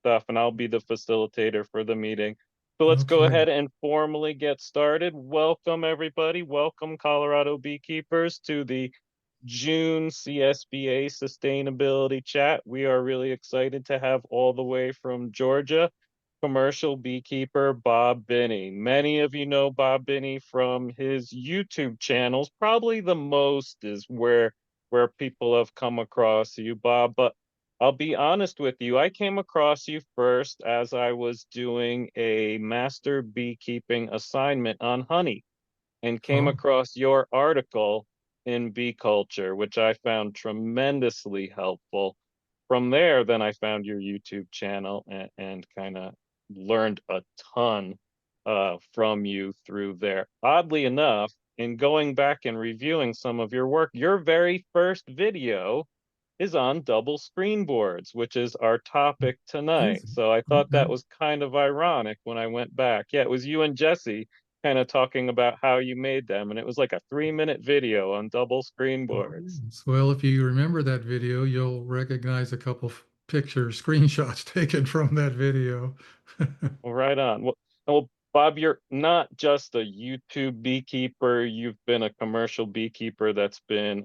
stuff, and I'll be the facilitator for the meeting. So let's go Okay. ahead and formally get started. Welcome, everybody. Welcome, Colorado beekeepers, to the June CSBA Sustainability Chat. We are really excited to have all the way from Georgia, commercial beekeeper Bob Binnie. Many of you know Bob Binnie from his YouTube channels. Probably the most is where people have come across you, Bob. But I'll be honest with you, I came across you first as I was doing a master beekeeping assignment on honey and came Oh, across your article in Bee Culture, which I found tremendously helpful. From there, then I found your YouTube channel and kind of learned a ton from you through there. Oddly enough, in going back and reviewing some of your work, your very first video is on double screen boards, which is our topic tonight. is it? So I thought that Okay. was kind of ironic when I went back. Yeah, it was you and Jesse kind of talking about how you made them, and it was like a 3-minute video on double screen Oh, boards. yes. Well, if you remember that video, you'll recognize a couple pictures, screenshots taken from that video. Well, right on. Well, Bob, you're not just a YouTube beekeeper. You've been a commercial beekeeper that's been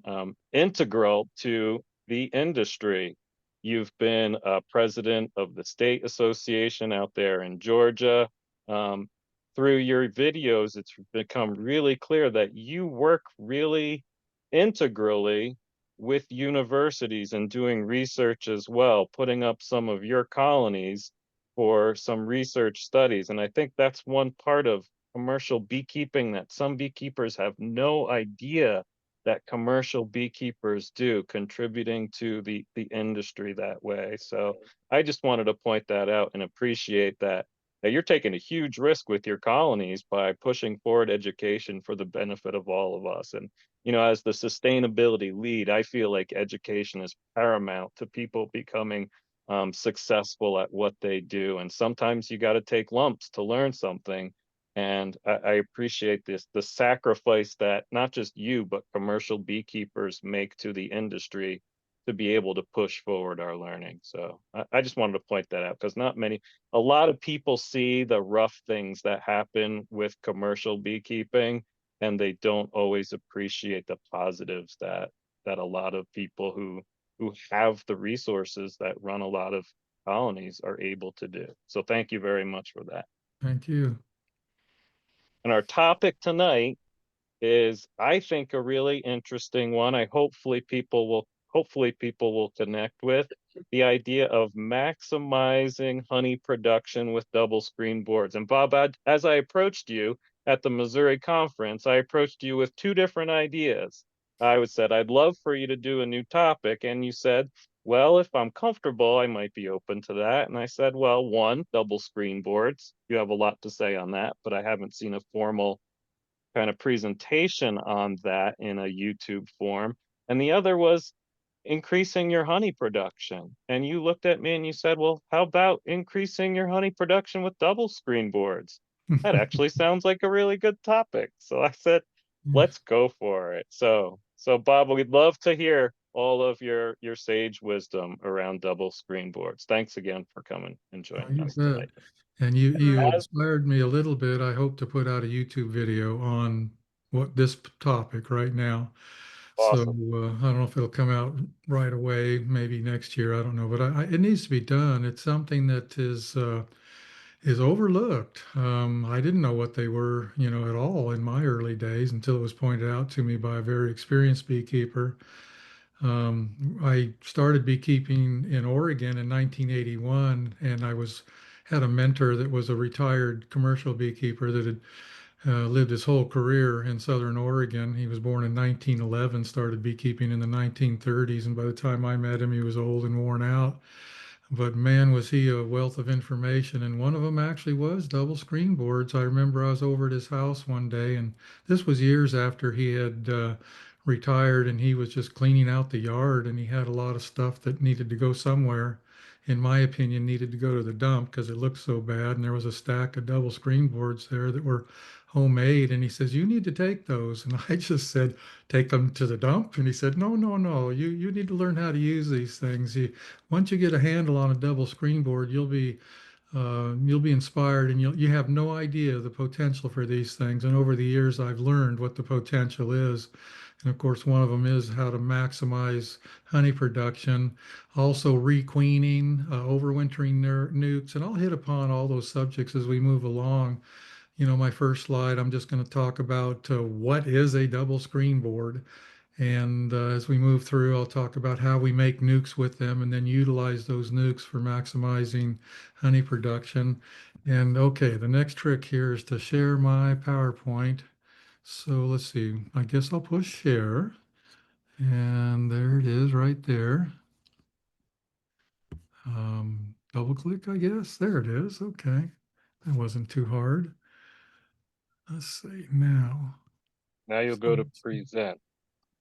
integral to the industry. You've been president of the state association out there in Georgia. Um, Through your videos, it's become really clear that you work really integrally with universities and doing research as well, putting up some of your colonies for some research studies. And I think that's one part of commercial beekeeping that some beekeepers have no idea that commercial beekeepers do, contributing to the industry that way. So I just wanted to point that out and appreciate that you're taking a huge risk with your colonies by pushing forward education for the benefit of all of us. And as the sustainability lead, I feel like education is paramount to people becoming successful at what they do. And sometimes you got to take lumps to learn something. And I appreciate the sacrifice that not just you, but commercial beekeepers make to the industry to be able to push forward our learning. So I just wanted to point that out because a lot of people see the rough things that happen with commercial beekeeping, and they don't always appreciate the positives that a lot of people who have the resources that run a lot of colonies are able to do. So thank you very much for that. Thank you. And our topic tonight is, I think, a really interesting one. I hopefully people will connect with the idea of maximizing honey production with double screen boards. And Bob, as I approached you at the Missouri conference, I approached you with two different ideas. I said, I'd love for you to do a new topic. And you said, well, if I'm comfortable, I might be open to that. And I said, well, one, double screen boards. You have a lot to say on that, but I haven't seen a formal kind of presentation on that in a YouTube form. And the other was increasing your honey production. And you looked at me and you said, well, how about increasing your honey production with double screen boards? That actually sounds like a really good topic. So I said, let's go for it. So Bob, we'd love to hear all of your sage wisdom around double screen boards. Thanks again for coming and Oh, joining you us bet. tonight. And you As inspired me a little bit. I hope to put out a YouTube video on what this topic right now. So awesome. I don't know if it'll come out right away, maybe next year. I don't know, but it needs to be done. It's something that is overlooked. I didn't know what they were, at all in my early days until it was pointed out to me by a very experienced beekeeper. I started beekeeping in Oregon in 1981, and I had a mentor that was a retired commercial beekeeper that had lived his whole career in Southern Oregon. He was born in 1911, started beekeeping in the 1930s, and by the time I met him, he was old and worn out. But man, was he a wealth of information. And one of them actually was double screen boards. I remember I was over at his house one day, and this was years after he had retired, and he was just cleaning out the yard, and he had a lot of stuff that needed to go somewhere in my opinion, needed to go to the dump because it looked so bad. And there was a stack of double screen boards there that were homemade. And he says, "You need to take those." And I just said, "Take them to the dump?" And he said, "No, no, no. You need to learn how to use these things. Once you get a handle on a double screen board, you'll be inspired, and you have no idea the potential for these things." And over the years, I've learned what the potential is. And of course, one of them is how to maximize honey production, also requeening, overwintering nukes, and I'll hit upon all those subjects as we move along. My first slide, I'm just going to talk about what is a double screen board. And as we move through, I'll talk about how we make nukes with them and then utilize those nukes for maximizing honey production. And okay, the next trick here is to share my PowerPoint. So let's see, I guess I'll push share. And there it is right there. Double click, I guess. There it is. Okay. That wasn't too hard. Let's see now. Now you'll go to So, present.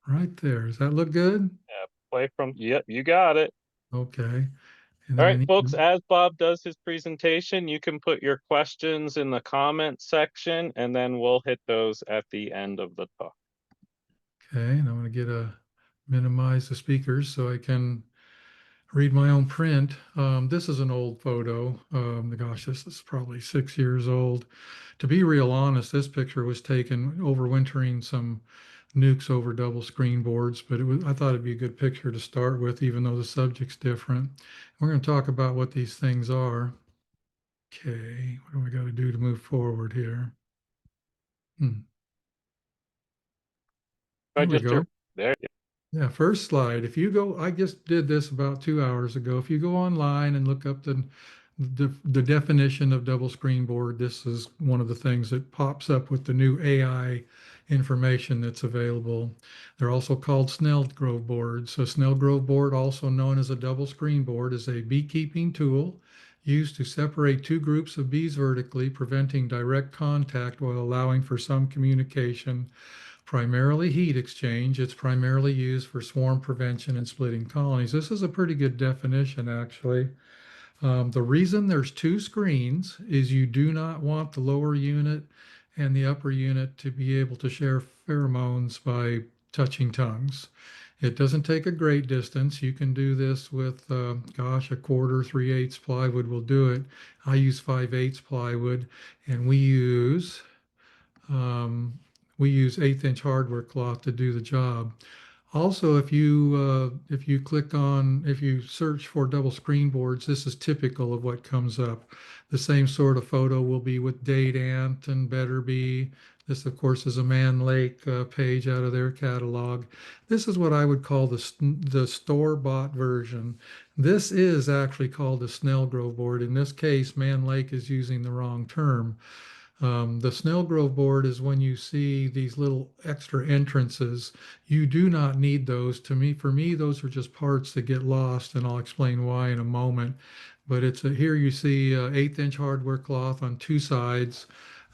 right there. Does that look good? Yeah, play from, yep, you got it. Okay. And All then I right, need folks, to, as Bob does his presentation, you can put your questions in the comment section and then we'll hit those at the end of the talk. okay. And I'm going to minimize the speakers so I can read my own print. This is an old photo. Gosh, this is probably 6 years old. To be real honest, this picture was taken overwintering some nukes over double screen boards, but I thought it'd be a good picture to start with, even though the subject's different. We're going to talk about what these things are. Okay, what do we got to do to move forward here? I There we just go. there. Yeah, first slide. If you go, I just did this about 2 hours ago. If you go online and look up the definition of double screen board, this is one of the things that pops up with the new AI information that's available. They're also called Snellgrove boards. So Snellgrove board, also known as a double screen board, is a beekeeping tool used to separate two groups of bees vertically, preventing direct contact while allowing for some communication. Primarily heat exchange. It's primarily used for swarm prevention and splitting colonies. This is a pretty good definition, actually. The reason there's two screens is you do not want the lower unit and the upper unit to be able to share pheromones by touching tongues. It doesn't take a great distance. You can do this with, gosh, a quarter, 3/8 plywood will do it. I use 5/8 plywood, and um, we use 1/8 inch hardware cloth to do the job. Also, if you search for double screen boards, this is typical of what comes up. The same sort of photo will be with Date Ant and Better Bee. This, of course, is a Man Lake page out of their catalog. This is what I would call the store-bought version. This is actually called a Snellgrove board. In this case, Man Lake is using the wrong term. The Snellgrove board is when you see these little extra entrances. You do not need those. For me, those are just parts that get lost, and I'll explain why in a moment. But here you see 1/8 inch hardware cloth on two sides.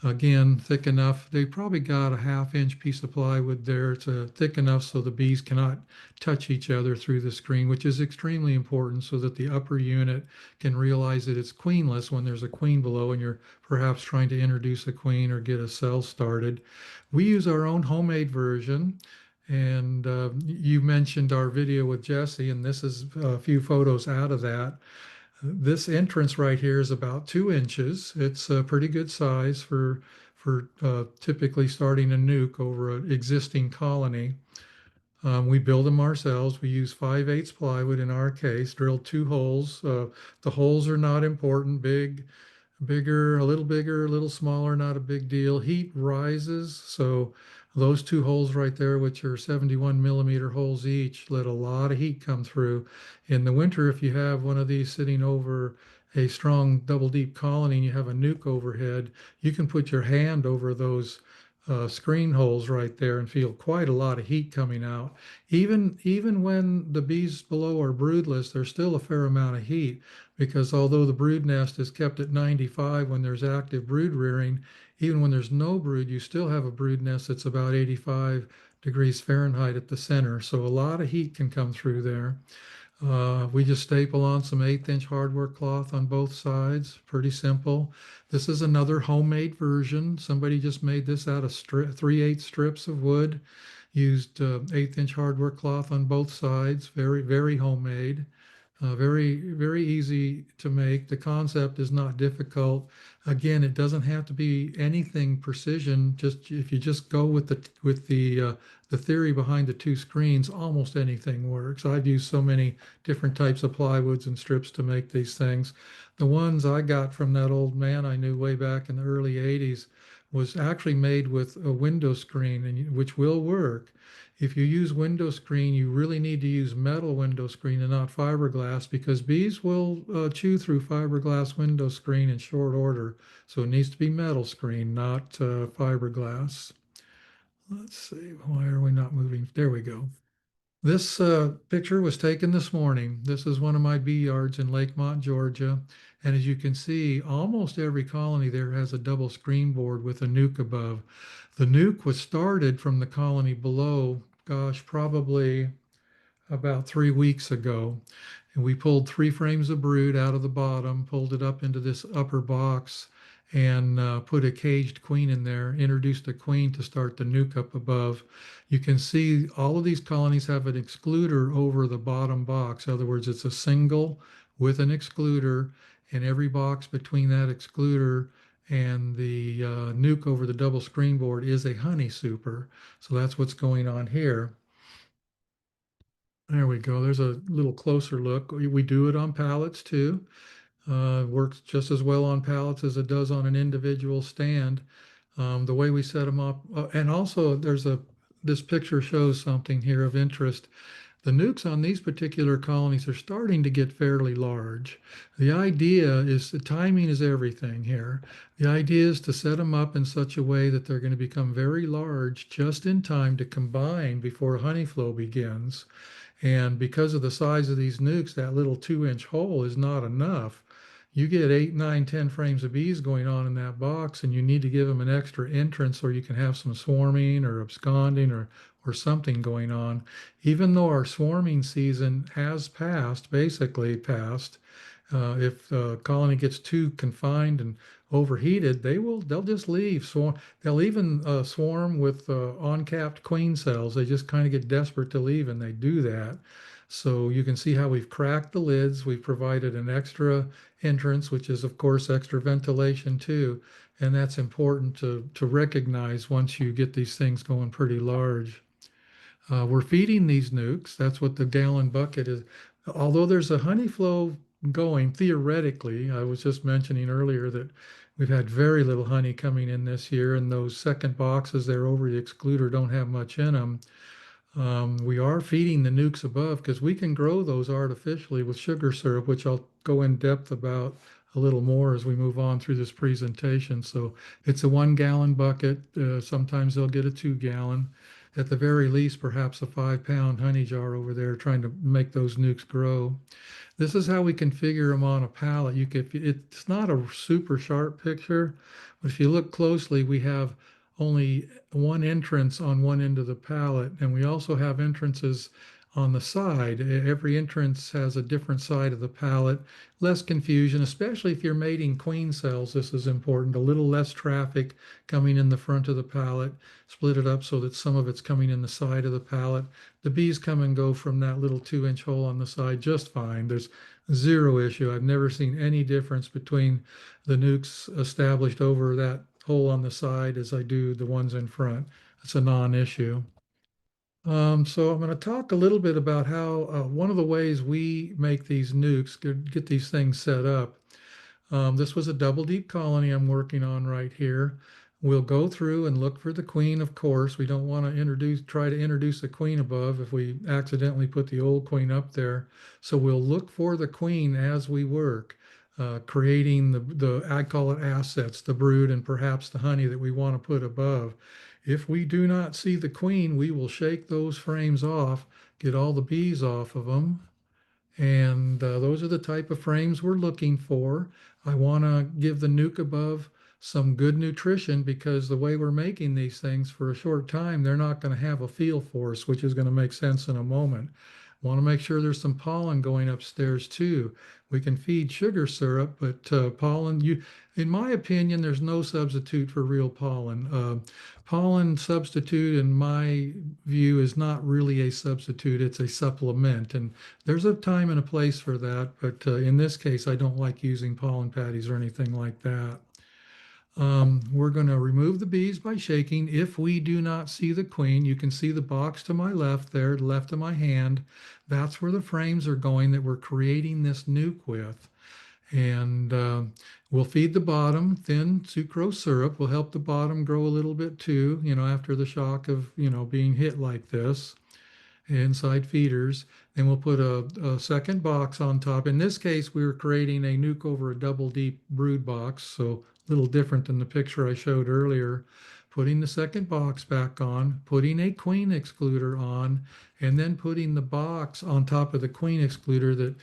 Again, thick enough. They probably got a 1/2 inch piece of plywood there. It's thick enough so the bees cannot touch each other through the screen, which is extremely important so that the upper unit can realize that it's queenless when there's a queen below and you're perhaps trying to introduce a queen or get a cell started. We use our own homemade version. And you mentioned our video with Jesse, and this is a few photos out of that. This entrance right here is about 2 inches. It's a pretty good size for typically starting a nuke over an existing colony. We build them ourselves. We use 5/8 plywood in our case, drilled two holes. The holes are not important. Bigger, a little smaller, not a big deal. Heat rises, so those two holes right there, which are 71 millimeter holes each, let a lot of heat come through. In the winter, if you have one of these sitting over a strong double deep colony and you have a nuke overhead, you can put your hand over those screen holes right there and feel quite a lot of heat coming out. Even when the bees below are broodless, there's still a fair amount of heat because although the brood nest is kept at 95 when there's active brood rearing, even when there's no brood, you still have a brood nest that's about 85 degrees Fahrenheit at the center. So a lot of heat can come through there. We just staple on some 1/8 inch hardware cloth on both sides. Pretty simple. This is another homemade version. Somebody just made this out of 3/8 strips of wood, used 1/8 inch hardware cloth on both sides. Very, very homemade. Very, very easy to make. The concept is not difficult. Again, it doesn't have to be anything precision. Just if you just go with the theory behind the two screens, almost anything works. I've used so many different types of plywoods and strips to make these things. The ones I got from that old man I knew way back in the early 80s was actually made with a window screen, which will work. If you use window screen, you really need to use metal window screen and not fiberglass because bees will chew through fiberglass window screen in short order. So it needs to be metal screen, not fiberglass. Let's see, why are we not moving? There we go. This picture was taken this morning. This is one of my bee yards in Lakemont, Georgia. And as you can see, almost every colony there has a double screen board with a nuke above. The nuke was started from the colony below, gosh, probably about 3 weeks ago. And we pulled 3 frames of brood out of the bottom, pulled it up into this upper box, and put a caged queen in there, introduced a queen to start the nuke up above. You can see all of these colonies have an excluder over the bottom box. In other words, it's a single with an excluder, and every box between that excluder and the nuke over the double screen board is a honey super. So that's what's going on here. There we go. There's a little closer look. We do it on pallets too. Works just as well on pallets as it does on an individual stand. The way we set them up, and also this picture shows something here of interest. The nukes on these particular colonies are starting to get fairly large. The idea is the timing is everything here. The idea is to set them up in such a way that they're going to become very large just in time to combine before honey flow begins. And because of the size of these nukes, that little 2 inch hole is not enough. You get 8, 9, 10 frames of bees going on in that box, and you need to give them an extra entrance or you can have some swarming or absconding or something going on. Even though our swarming season has passed, basically passed, if the colony gets too confined and overheated, they'll just leave. They'll even swarm with on-capped queen cells. They just kind of get desperate to leave, and they do that. So you can see how we've cracked the lids. We've provided an extra entrance, which is of course extra ventilation too, and that's important to recognize once you get these things going pretty large. We're feeding these nukes. That's what the gallon bucket is. Although there's a honey flow going theoretically, I was just mentioning earlier that we've had very little honey coming in this year, and those second boxes there over the excluder don't have much in them. We are feeding the nukes above because we can grow those artificially with sugar syrup, which I'll go in depth about a little more as we move on through this presentation. So it's a 1 gallon bucket. Sometimes they'll get a 2 gallon. At the very least, perhaps a 5 pound honey jar over there trying to make those nukes grow. This is how we configure them on a pallet. It's not a super sharp picture, but if you look closely, we have only one entrance on one end of the pallet, and we also have entrances on the side. Every entrance has a different side of the pallet. Less confusion, especially if you're mating queen cells. This is important. A little less traffic coming in the front of the pallet. Split it up so that some of it's coming in the side of the pallet. The bees come and go from that little 2 inch hole on the side just fine. There's zero issue. I've never seen any difference between the nukes established over that hole on the side as I do the ones in front. It's a non-issue. So I'm going to talk a little bit about how one of the ways we make these nukes, get these things set up. This was a double deep colony I'm working on right here. We'll go through and look for the queen, of course. We don't want to try to introduce a queen above if we accidentally put the old queen up there. So we'll look for the queen as we work, creating I call it assets, the brood and perhaps the honey that we want to put above. If we do not see the queen, we will shake those frames off, get all the bees off of them, and those are the type of frames we're looking for. I want to give the nuke above some good nutrition because the way we're making these things for a short time, they're not going to have a feel for us, which is going to make sense in a moment. Want to make sure there's some pollen going upstairs too. We can feed sugar syrup, but pollen, in my opinion, there's no substitute for real pollen. Pollen substitute, in my view, is not really a substitute, it's a supplement. And there's a time and a place for that, but in this case, I don't like using pollen patties or anything like that. We're going to remove the bees by shaking. If we do not see the queen, you can see the box to my left there, left of my hand. That's where the frames are going that we're creating this nuke with. And we'll feed the bottom thin sucrose syrup. Will help the bottom grow a little bit too, after the shock of, being hit like this inside feeders. Then we'll put a second box on top. In this case, we were creating a nuke over a double deep brood box, so a little different than the picture I showed earlier. Putting the second box back on, putting a queen excluder on, and then putting the box on top of the queen excluder that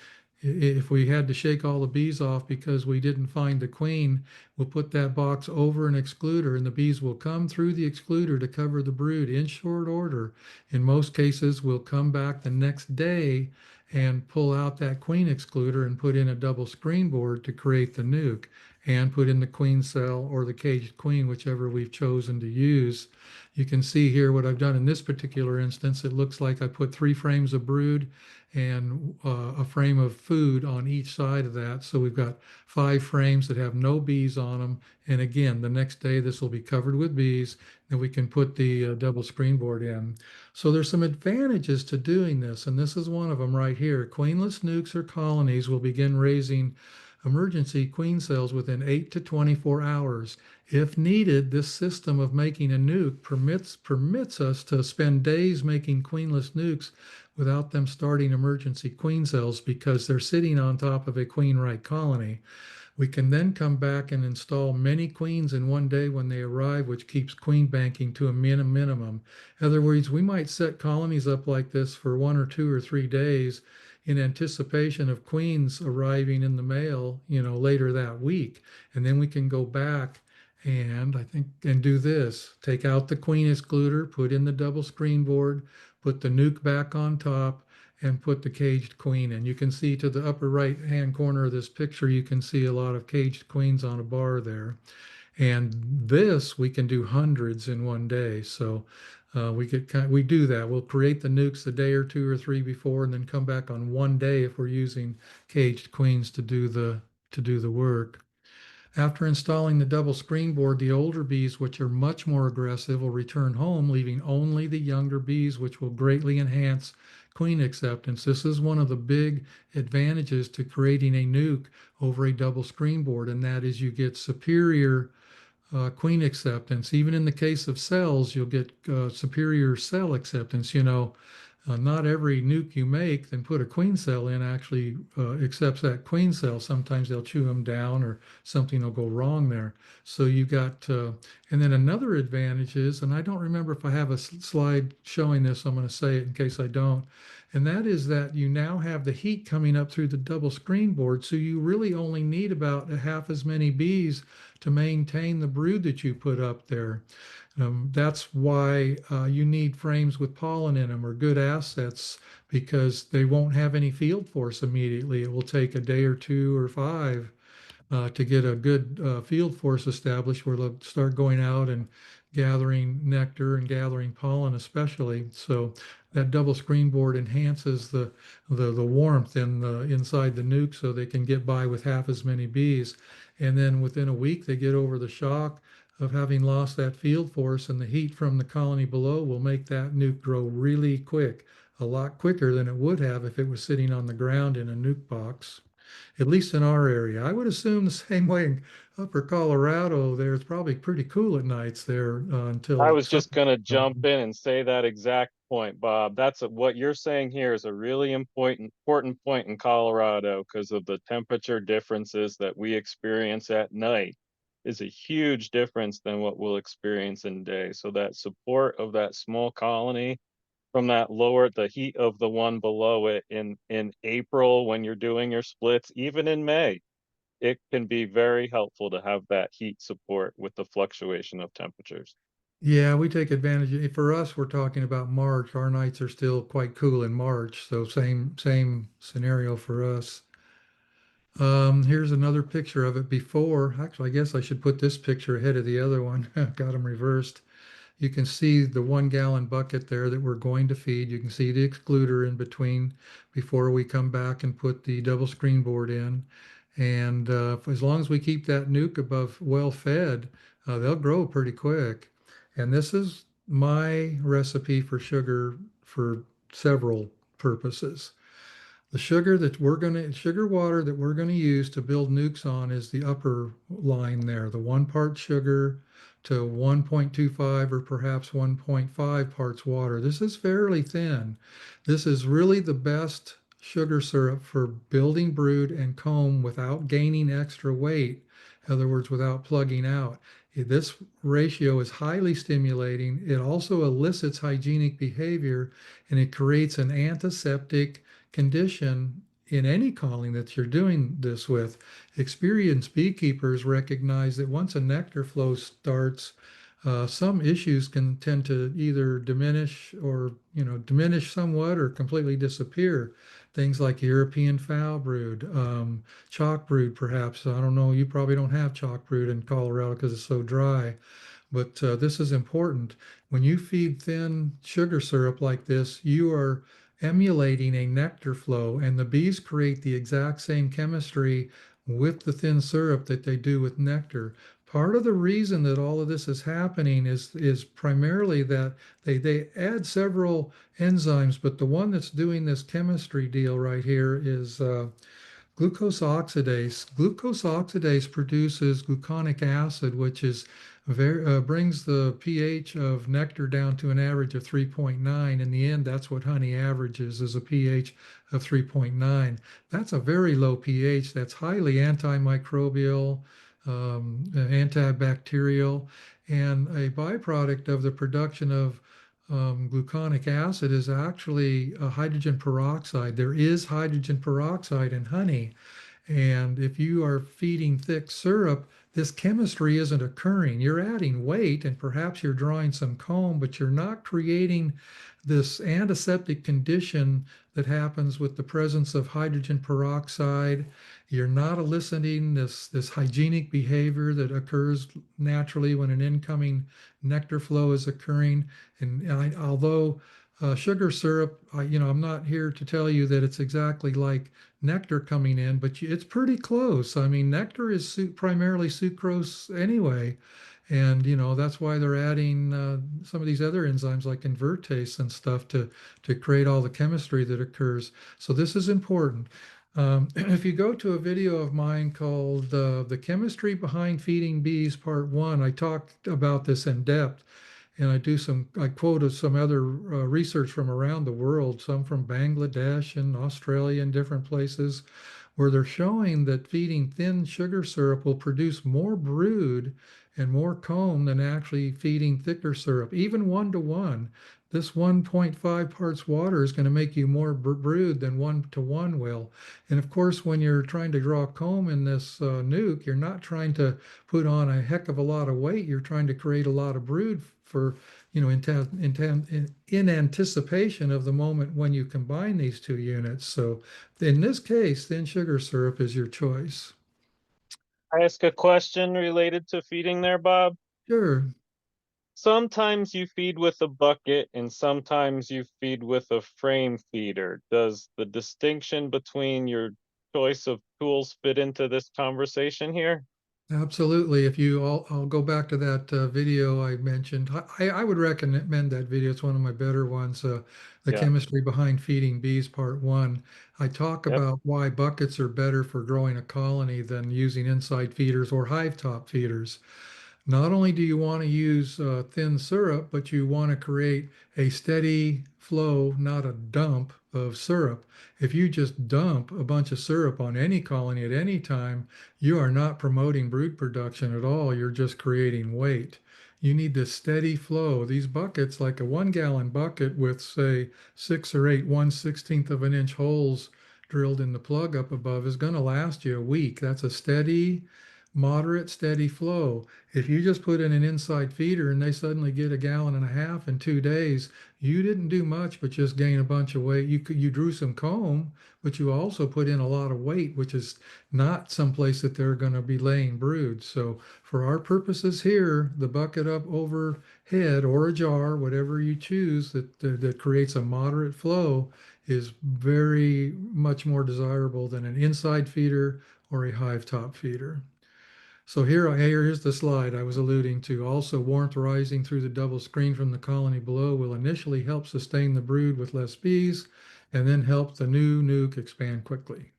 if we had to shake all the bees off because we didn't find the queen, we'll put that box over an excluder and the bees will come through the excluder to cover the brood in short order. In most cases, we'll come back the next day and pull out that queen excluder and put in a double screen board to create the nuke and put in the queen cell or the caged queen, whichever we've chosen to use. You can see here what I've done in this particular instance. It looks like I put 3 frames of brood and a frame of food on each side of that. So we've got 5 frames that have no bees on them. And again, the next day this will be covered with bees. Then we can put the double screen board in. So there's some advantages to doing this, and this is one of them right here. Queenless nukes or colonies will begin raising emergency queen cells within 8 to 24 hours. If needed, this system of making a nuke permits us to spend days making queenless nukes without them starting emergency queen cells because they're sitting on top of a queen-right colony. We can then come back and install many queens in one day when they arrive, which keeps queen banking to a minimum. In other words, we might set colonies up like this for 1 or 2 or 3 days in anticipation of queens arriving in the mail, later that week. And then we can go back and do this. Take out the queen excluder, put in the double screen board, put the nuke back on top, and put the caged queen in. You can see to the upper right hand corner of this picture, you can see a lot of caged queens on a bar there. And this we can do hundreds in one day. So we do that. We'll create the nukes a day or 2 or 3 before, and then come back on one day if we're using caged queens to do the work. After installing the double screen board, the older bees, which are much more aggressive, will return home, leaving only the younger bees, which will greatly enhance queen acceptance. This is one of the big advantages to creating a nuke over a double screen board, and that is you get superior queen acceptance. Even in the case of cells, you'll get superior cell acceptance. Not every nuke you make, then put a queen cell in, actually accepts that queen cell. Sometimes they'll chew them down or something will go wrong there. So you got, and then another advantage is, and I don't remember if I have a slide showing this, I'm going to say it in case I don't, and that is that you now have the heat coming up through the double screen board. So you really only need about a half as many bees to maintain the brood that you put up there. That's why you need frames with pollen in them or good assets because they won't have any field force immediately. It will take a day or 2 or 5 to get a good field force established where they'll start going out and gathering nectar and gathering pollen especially. So that double screen board enhances the warmth inside the nuke so they can get by with half as many bees. And then within a week, they get over the shock of having lost that field force, and the heat from the colony below will make that nuke grow really quick, a lot quicker than it would have if it was sitting on the ground in a nuke box, at least in our area. I would assume the same way in upper Colorado there. It's probably pretty cool at nights there I until was summer. just going to jump in and say that exact point, Bob. What you're saying here is a really important point in Colorado because of the temperature differences that we experience at night is a huge difference than what we'll experience in day. So that support of that small colony from the heat of the one below it in April when you're doing your splits, even in May, it can be very helpful to have that heat support with the fluctuation of temperatures. Yeah, we take advantage. For us, we're talking about March. Our nights are still quite cool in March, so same scenario for us. Here's another picture of it before. Actually, I guess I should put this picture ahead of the other one. Got them reversed. You can see the 1 gallon bucket there that we're going to feed. You can see the excluder in between before we come back and put the double screen board in. And as long as we keep that nuke above well fed, they'll grow pretty quick. And this is my recipe for sugar for several purposes. The sugar water that we're gonna use to build nukes on is the upper line there, the 1 part sugar to 1.25 or perhaps 1.5 parts water. This is fairly thin. This is really the best sugar syrup for building brood and comb without gaining extra weight. In other words, without plugging out. This ratio is highly stimulating. It also elicits hygienic behavior and it creates an antiseptic condition in any calling that you're doing this with. Experienced beekeepers recognize that once a nectar flow starts, some issues can tend to either diminish or diminish somewhat or completely disappear. Things like European foul brood, chalk brood, perhaps. I don't know. You probably don't have chalk brood in Colorado because it's so dry. But this is important. When you feed thin sugar syrup like this, you are emulating a nectar flow, and the bees create the exact same chemistry with the thin syrup that they do with nectar. Part of the reason that all of this is happening is primarily that they add several enzymes, but the one that's doing this chemistry deal right here is glucose oxidase. Glucose oxidase produces gluconic acid, which is brings the pH of nectar down to an average of 3.9. In the end, that's what honey averages is a pH of 3.9. That's a very low pH. That's highly antimicrobial, antibacterial, and a byproduct of the production of gluconic acid is actually hydrogen peroxide. There is hydrogen peroxide in honey. And if you are feeding thick syrup, this chemistry isn't occurring. You're adding weight and perhaps you're drawing some comb, but you're not creating this antiseptic condition that happens with the presence of hydrogen peroxide. You're not eliciting this hygienic behavior that occurs naturally when an incoming nectar flow is occurring. And although sugar syrup, I'm not here to tell you that it's exactly like nectar coming in, but it's pretty close. I mean, nectar is primarily sucrose anyway. And that's why they're adding some of these other enzymes like invertase and stuff to create all the chemistry that occurs. So this is important. If you go to a video of mine called "The Chemistry Behind Feeding Bees" Part 1, I talked about this in depth. And I quoted some other research from around the world, some from Bangladesh and Australia and different places, where they're showing that feeding thin sugar syrup will produce more brood and more comb than actually feeding thicker syrup, even 1 to 1. This 1.5 parts water is going to make you more brood than 1 to 1 will. And of course, when you're trying to draw comb in this nuke, you're not trying to put on a heck of a lot of weight. You're trying to create a lot of brood for, in anticipation of the moment when you combine these two units. So in this case, thin sugar syrup is your choice. I ask a question related to feeding there, Bob. Sure. Sometimes you feed with a bucket and sometimes you feed with a frame feeder. Does the distinction between your choice of tools fit into this conversation here? Absolutely. I'll go back to that video I mentioned. I would recommend that video. It's one of my better ones. The Yeah. chemistry behind feeding bees, part 1. I talk Yep. about why buckets are better for growing a colony than using inside feeders or hive top feeders. Not only do you want to use thin syrup, but you want to create a steady flow, not a dump of syrup. If you just dump a bunch of syrup on any colony at any time, you are not promoting brood production at all. You're just creating weight. You need this steady flow. These buckets, like a 1 gallon bucket with, say, 6 or 8 1/16 of an inch holes drilled in the plug up above, is going to last you a week. That's a steady moderate, steady flow. If you just put in an inside feeder and they suddenly get a gallon and a half in 2 days, you didn't do much but just gain a bunch of weight. You drew some comb, but you also put in a lot of weight, which is not someplace that they're going to be laying brood. So for our purposes here, the bucket up overhead or a jar, whatever you choose that creates a moderate flow is very much more desirable than an inside feeder or a hive top feeder. So here's the slide I was alluding to. Also, warmth rising through the double screen from the colony below will initially help sustain the brood with less bees and then help the new nuke expand quickly.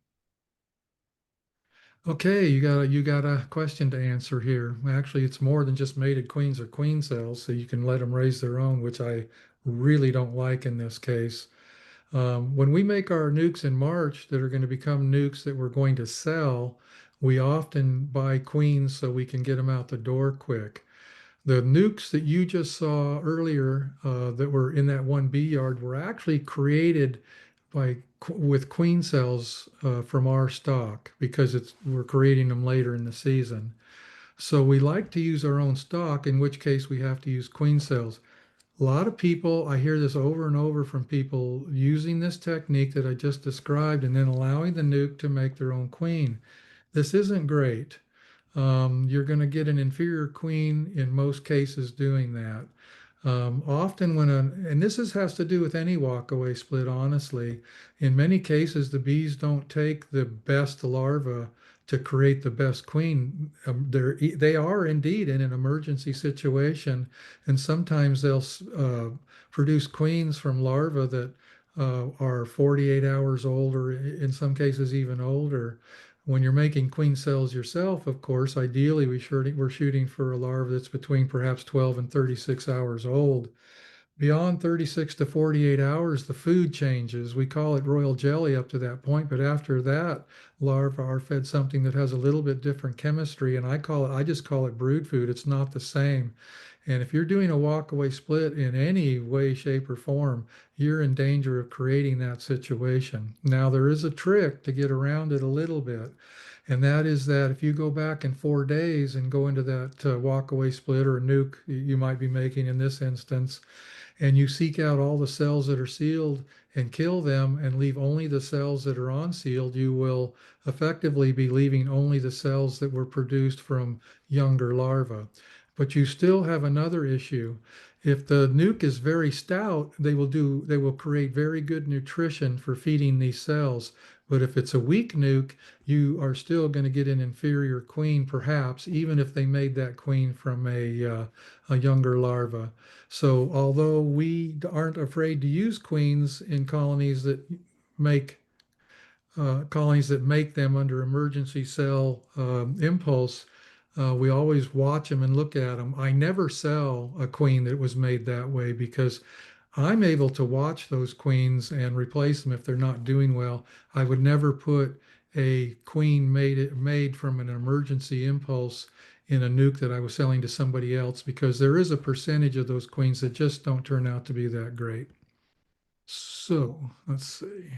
Okay, you got a question to answer here. Actually, it's more than just mated queens or queen cells, so you can let them raise their own, which I really don't like in this case. When we make our nukes in March that are going to become nukes that we're going to sell, we often buy queens so we can get them out the door quick. The nukes that you just saw earlier that were in that one bee yard were actually created with queen cells from our stock because we're creating them later in the season. So we like to use our own stock, in which case we have to use queen cells. A lot of people, I hear this over and over from people using this technique that I just described and then allowing the nuke to make their own queen. This isn't great. You're going to get an inferior queen in most cases doing that. Often and has to do with any walkaway split, honestly. In many cases, the bees don't take the best larva to create the best queen. They are indeed in an emergency situation, and sometimes they'll produce queens from larvae that are 48 hours old, or in some cases even older. When you're making queen cells yourself, of course, ideally we're shooting for a larva that's between perhaps 12 and 36 hours old. Beyond 36 to 48 hours, the food changes. We call it royal jelly up to that point, but after that, larvae are fed something that has a little bit different chemistry, and I just call it brood food. It's not the same. And if you're doing a walkaway split in any way, shape, or form, you're in danger of creating that situation. Now, there is a trick to get around it a little bit, and that is that if you go back in 4 days and go into that walkaway split or a nuke you might be making in this instance, and you seek out all the cells that are sealed and kill them and leave only the cells that are unsealed, you will effectively be leaving only the cells that were produced from younger larvae. But you still have another issue. If the nuke is very stout, they will create very good nutrition for feeding these cells. But if it's a weak nuke, you are still going to get an inferior queen, perhaps, even if they made that queen from a younger larva. So although we aren't afraid to use queens in make colonies that make them under emergency cell impulse, we always watch them and look at them. I never sell a queen that was made that way because I'm able to watch those queens and replace them if they're not doing well. I would never put a queen made from an emergency impulse in a nuke that I was selling to somebody else because there is a percentage of those queens that just don't turn out to be that great. So let's see.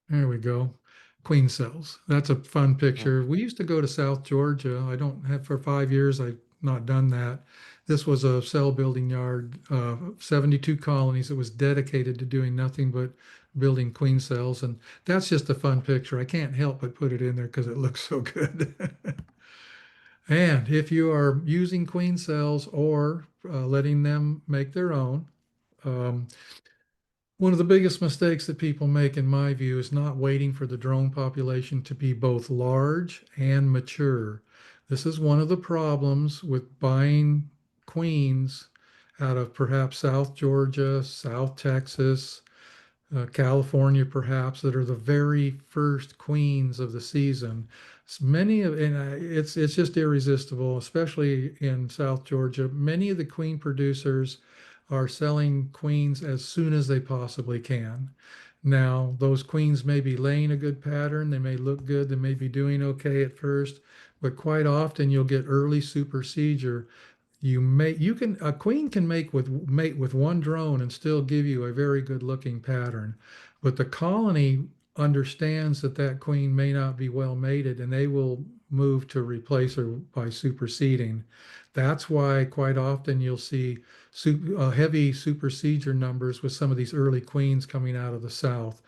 There we go. Queen cells. That's a fun Mm. picture. We used to go to South Georgia. I don't have for 5 years. I've not done that. This was a cell building yard, 72 colonies. It was dedicated to doing nothing but building queen cells. And that's just a fun picture. I can't help but put it in there because it looks so good. And if you are using queen cells or letting them make their own, um, one of the biggest mistakes that people make, in my view, is not waiting for the drone population to be both large and mature. This is one of the problems with buying queens out of perhaps South Georgia, South Texas, California, perhaps, that are the very first queens of the season. It's just irresistible, especially in South Georgia. Many of the queen producers are selling queens as soon as they possibly can. Now, those queens may be laying a good pattern, they may look good, they may be doing okay at first, but quite often you'll get early supersedure. A queen can mate with one drone and still give you a very good looking pattern, but the colony understands that that queen may not be well mated, and they will move to replace her by superseding. That's why quite often you'll see heavy supersedure numbers with some of these early queens coming out of the South.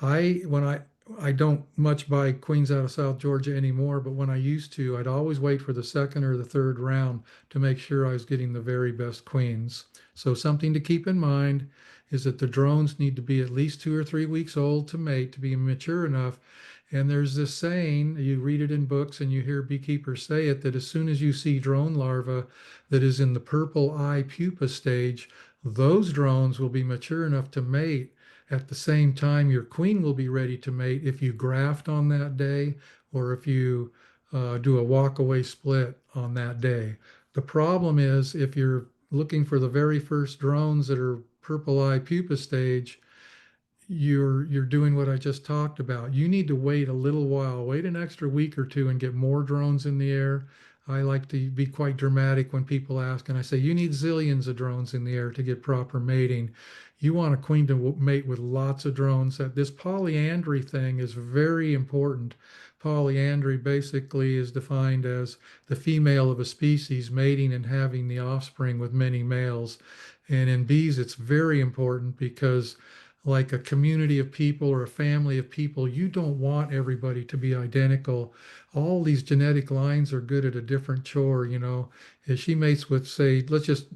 When I don't much buy queens out of South Georgia anymore, but when I used to, I'd always wait for the second or the third round to make sure I was getting the very best queens. So something to keep in mind is that the drones need to be at least 2 or 3 weeks old to mate to be mature enough. And there's this saying, you read it in books and you hear beekeepers say it, that as soon as you see drone larva that is in the purple eye pupa stage, those drones will be mature enough to mate. At the same time, your queen will be ready to mate if you graft on that day or if you do a walk-away split on that day. The problem is if you're looking for the very first drones that are purple eye pupa stage, you're doing what I just talked about. You need to wait a little while, wait an extra week or two and get more drones in the air. I like to be quite dramatic when people ask, and I say, you need zillions of drones in the air to get proper mating. You want a queen to mate with lots of drones. That this polyandry thing is very important. Polyandry basically is defined as the female of a species mating and having the offspring with many males. And in bees, it's very important because like a community of people or a family of people, you don't want everybody to be identical. All these genetic lines are good at a different chore, you know. If she mates with, say, let's just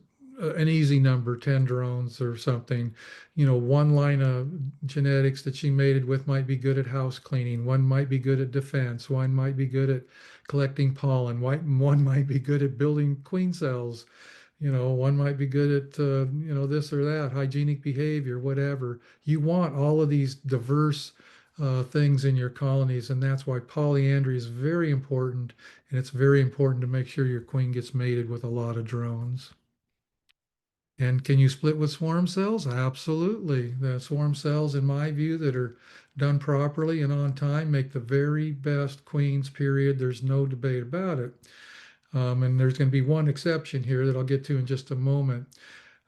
an easy number, 10 drones or something, you know, one line of genetics that she mated with might be good at house cleaning, one might be good at defense, one might be good at collecting pollen, one might be good at building queen cells. You know, one might be good at, this or that, hygienic behavior, whatever. You want all of these diverse things in your colonies, and that's why polyandry is very important. And it's very important to make sure your queen gets mated with a lot of drones. And can you split with swarm cells? Absolutely. The swarm cells, in my view, that are done properly and on time make the very best queens, period. There's no debate about it. And there's going to be one exception here that I'll get to in just a moment.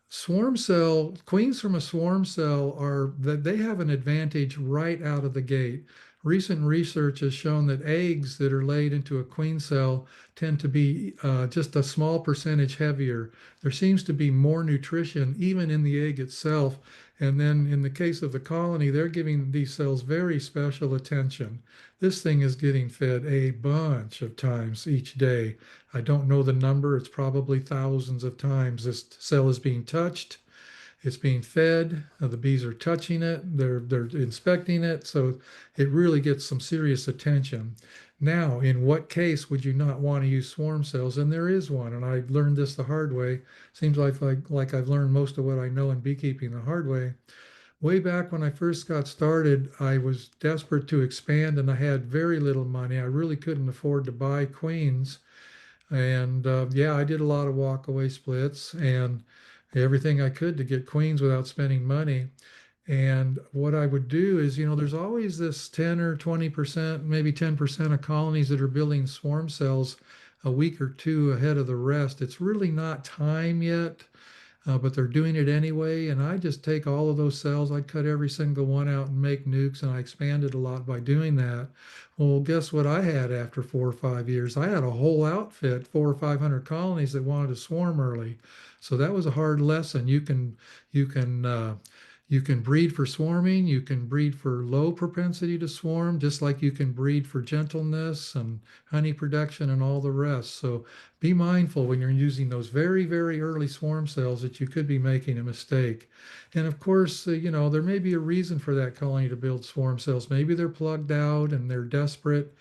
Swarm cell, queens from a swarm cell are that they have an advantage right out of the gate. Recent research has shown that eggs that are laid into a queen cell tend to be just a small percentage heavier. There seems to be more nutrition even in the egg itself. And then in the case of the colony, they're giving these cells very special attention. This thing is getting fed a bunch of times each day. I don't know the number. It's probably thousands of times. This cell is being touched. It's being fed. The bees are touching it. They're inspecting it. So it really gets some serious attention. Now, in what case would you not want to use swarm cells? And there is one, and I learned this the hard way. Seems like I've learned most of what I know in beekeeping the hard way. Way back when I first got started, I was desperate to expand and I had very little money. I really couldn't afford to buy queens. And yeah, I did a lot of walkaway splits and everything I could to get queens without spending money. And what I would do is, there's always this 10 or 20%, maybe 10% of colonies that are building swarm cells a week or two ahead of the rest. It's really not time yet, but they're doing it anyway. And I just take all of those cells, I cut every single one out and make nukes, and I expanded a lot by doing that. Well, guess what I had after 4 or 5 years? I had a whole outfit, 400 or 500 colonies that wanted to swarm early. So that was a hard lesson. You can breed for swarming, you can breed for low propensity to swarm, just like you can breed for gentleness and honey production and all the rest. So be mindful when you're using those very, very early swarm cells that you could be making a mistake. And of course, there may be a reason for that colony to build swarm cells. Maybe they're plugged out and they're desperate.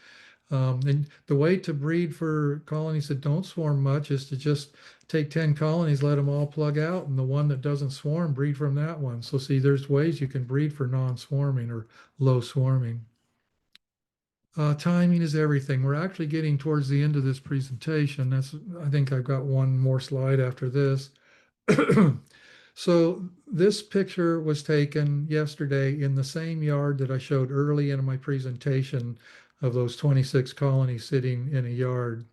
And the way to breed for colonies that don't swarm much is to just take 10 colonies, let them all plug out, and the one that doesn't swarm, breed from that one. So see, there's ways you can breed for non-swarming or low swarming. Timing is everything. We're actually getting towards the end of this presentation. I think I've got one more slide after this. So this picture was taken yesterday in the same yard that I showed early in my presentation of those 26 colonies sitting in a yard.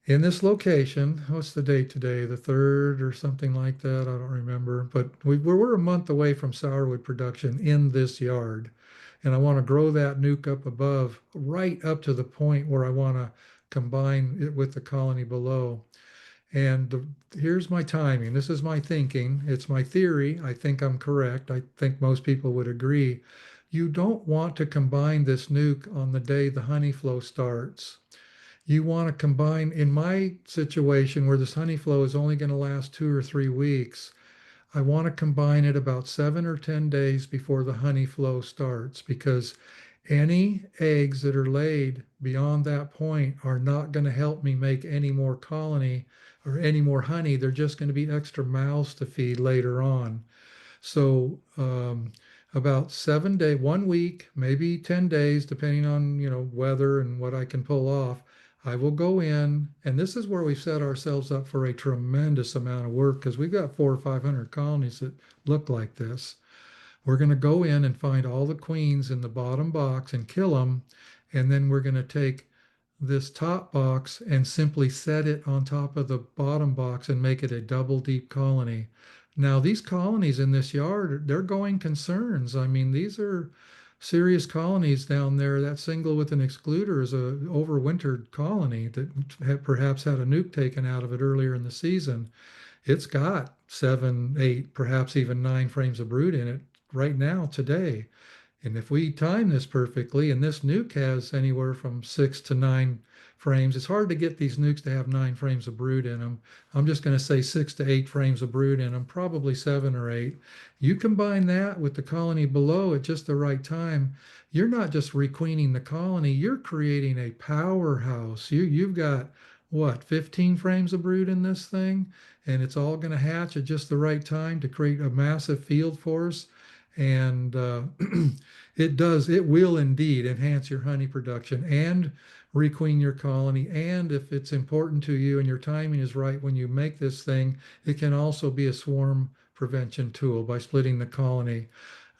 In this location, what's the date today? The 3rd or something like that? I don't remember. But we're a month away from sourwood production in this yard. And I want to grow that nuke up above, right up to the point where I want to combine it with the colony below. And here's my timing. This is my thinking. It's my theory. I think I'm correct. I think most people would agree. You don't want to combine this nuke on the day the honey flow starts. You want to combine, in my situation where this honey flow is only going to last 2 or 3 weeks, I want to combine it about 7 or 10 days before the honey flow starts because any eggs that are laid beyond that point are not going to help me make any more colony or any more honey. They're just going to be extra mouths to feed later on. So about 7 day, 1 week, maybe 10 days, depending on, weather and what I can pull off. I will go in, and this is where we've set ourselves up for a tremendous amount of work because we've got 400 or 500 colonies that look like this. We're going to go in and find all the queens in the bottom box and kill them. And then we're going to take this top box and simply set it on top of the bottom box and make it a double deep colony. Now, these colonies in this yard, they're going concerns. I mean, these are serious colonies down there. That single with an excluder is a overwintered colony that perhaps had a nuke taken out of it earlier in the season. It's got 7, 8, perhaps even 9 frames of brood in it right now today. And if we time this perfectly, and this nuke has anywhere from 6 to 9 frames, it's hard to get these nukes to have 9 frames of brood in them. I'm just going to say 6 to 8 frames of brood in them, probably 7 or 8. You combine that with the colony below at just the right time, you're not just requeening the colony, you're creating a powerhouse. You've got what, 15 frames of brood in this thing, and it's all going to hatch at just the right time to create a massive field force. And it will indeed enhance your honey production and requeen your colony. And if it's important to you and your timing is right when you make this thing, it can also be a swarm prevention tool by splitting the colony.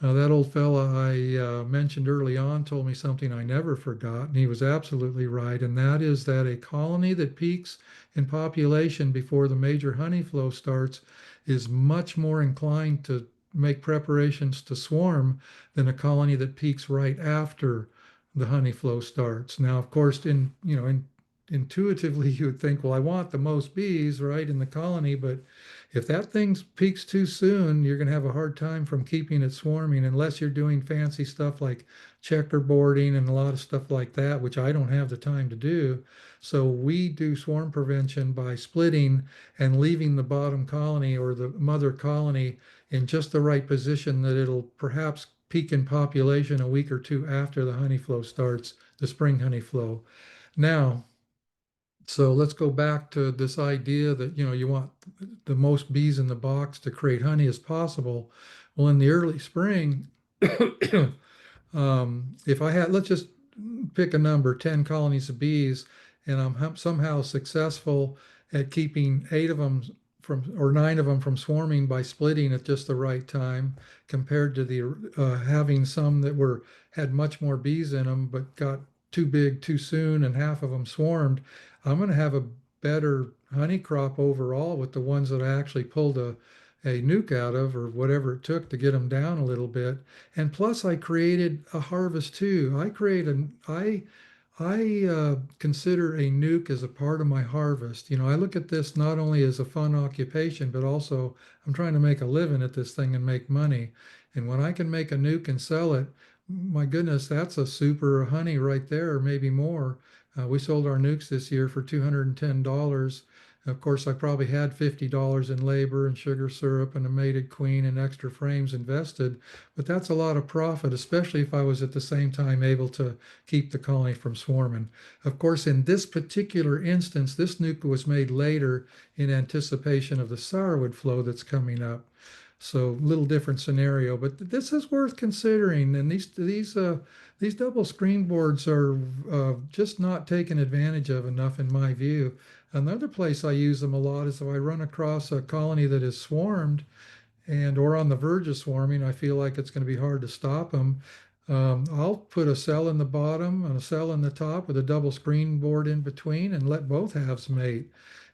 That old fella I mentioned early on told me something I never forgot, and he was absolutely right, and that is that a colony that peaks in population before the major honey flow starts is much more inclined to make preparations to swarm than a colony that peaks right after the honey flow starts. Now, of course, intuitively you would think, well, I want the most bees, right, in the colony, but if that thing peaks too soon, you're going to have a hard time from keeping it swarming unless you're doing fancy stuff like checkerboarding and a lot of stuff like that, which I don't have the time to do. So we do swarm prevention by splitting and leaving the bottom colony or the mother colony in just the right position that it'll perhaps peak in population a week or two after the honey flow starts, the spring honey flow. Now, so let's go back to this idea that you want the most bees in the box to create honey as possible. Well, in the early spring, if I had, let's just pick a number, 10 colonies of bees, and I'm somehow successful at keeping 8 of them from, or 9 of them from swarming by splitting at just the right time, compared to the having some that had much more bees in them, but got too big too soon and half of them swarmed. I'm going to have a better honey crop overall with the ones that I actually pulled a nuke out of or whatever it took to get them down a little bit. And plus, I created a harvest too. I consider a nuke as a part of my harvest. I look at this not only as a fun occupation, but also I'm trying to make a living at this thing and make money. And when I can make a nuke and sell it, my goodness, that's a super honey right there, or maybe more. We sold our nukes this year for $210. Of course, I probably had $50 in labor and sugar syrup and a mated queen and extra frames invested, but that's a lot of profit, especially if I was at the same time able to keep the colony from swarming. Of course, in this particular instance, this nuke was made later in anticipation of the sourwood flow that's coming up. So a little different scenario, but this is worth considering. And these double screen boards are just not taken advantage of enough, in my view. Another place I use them a lot is if I run across a colony that is swarmed and or on the verge of swarming, I feel like it's going to be hard to stop them. I'll put a cell in the bottom and a cell in the top with a double screen board in between and let both halves mate.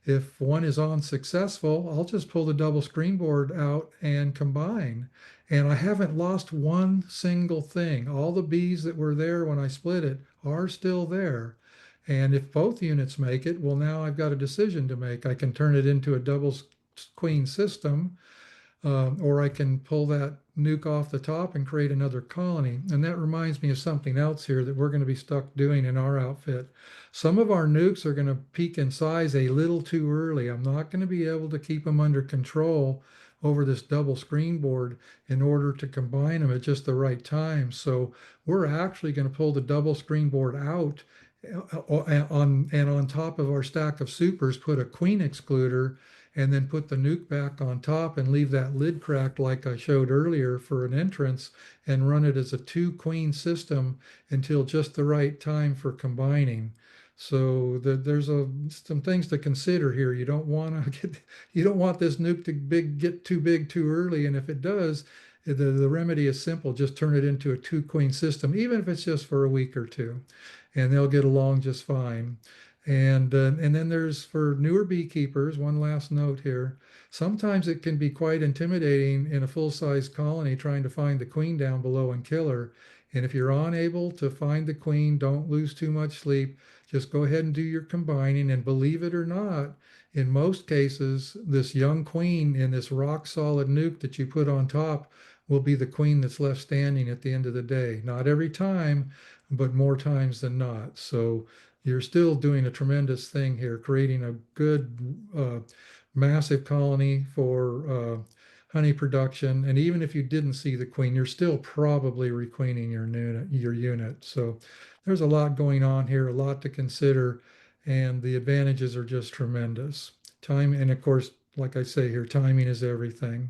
If one is unsuccessful, I'll just pull the double screen board out and combine. And I haven't lost one single thing. All the bees that were there when I split it are still there. And if both units make it, well, now I've got a decision to make. I can turn it into a double queen system, or I can pull that nuke off the top and create another colony. And that reminds me of something else here that we're going to be stuck doing in our outfit. Some of our nukes are going to peak in size a little too early. I'm not going to be able to keep them under control over this double screen board in order to combine them at just the right time. So we're actually going to pull the double screen board out on top of our stack of supers, put a queen excluder and then put the nuke back on top and leave that lid cracked like I showed earlier for an entrance and run it as a two queen system until just the right time for combining. So there's some things to consider here. You don't want to you don't want this nuke to get too big too early. And if it does, the remedy is simple. Just turn it into a two queen system, even if it's just for a week or two, and they'll get along just fine. And then there's for newer beekeepers, one last note here. Sometimes it can be quite intimidating in a full-size colony trying to find the queen down below and kill her. And if you're unable to find the queen, don't lose too much sleep. Just go ahead and do your combining. And believe it or not, in most cases, this young queen in this rock solid nuke that you put on top will be the queen that's left standing at the end of the day. Not every time, but more times than not. So you're still doing a tremendous thing here, creating a good, massive colony for honey production. And even if you didn't see the queen, you're still probably requeening your unit. So there's a lot going on here, a lot to consider, and the advantages are just tremendous. Time, and of course, like I say here, timing is everything.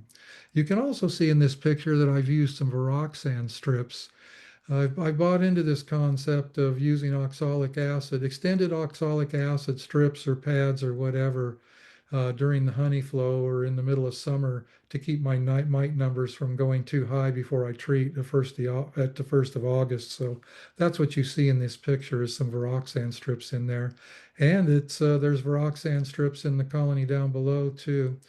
You can also see in this picture that I've used some Viroxan strips. I bought into this concept of using oxalic acid, extended oxalic acid strips or pads or whatever during the honey flow or in the middle of summer to keep my night mite numbers from going too high before I treat at the 1st of August. So that's what you see in this picture is some Viroxan strips in there. And there's Viroxan strips in the colony down below too.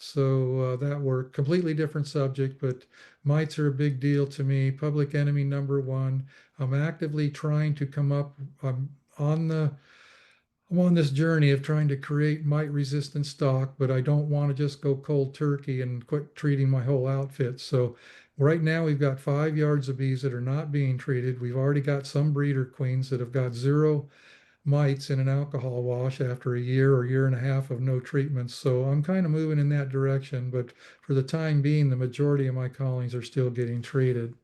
So that worked. Completely different subject, but mites are a big deal to me. Public enemy number one. I'm actively trying to come up. On the I'm on this journey of trying to create mite resistant stock, but I don't want to just go cold turkey and quit treating my whole outfit. So right now we've got 5 yards of bees that are not being treated. We've already got some breeder queens that have got zero mites in an alcohol wash after a year or year and a half of no treatments. So I'm kind of moving in that direction, but for the time being, the majority of my colonies are still getting treated.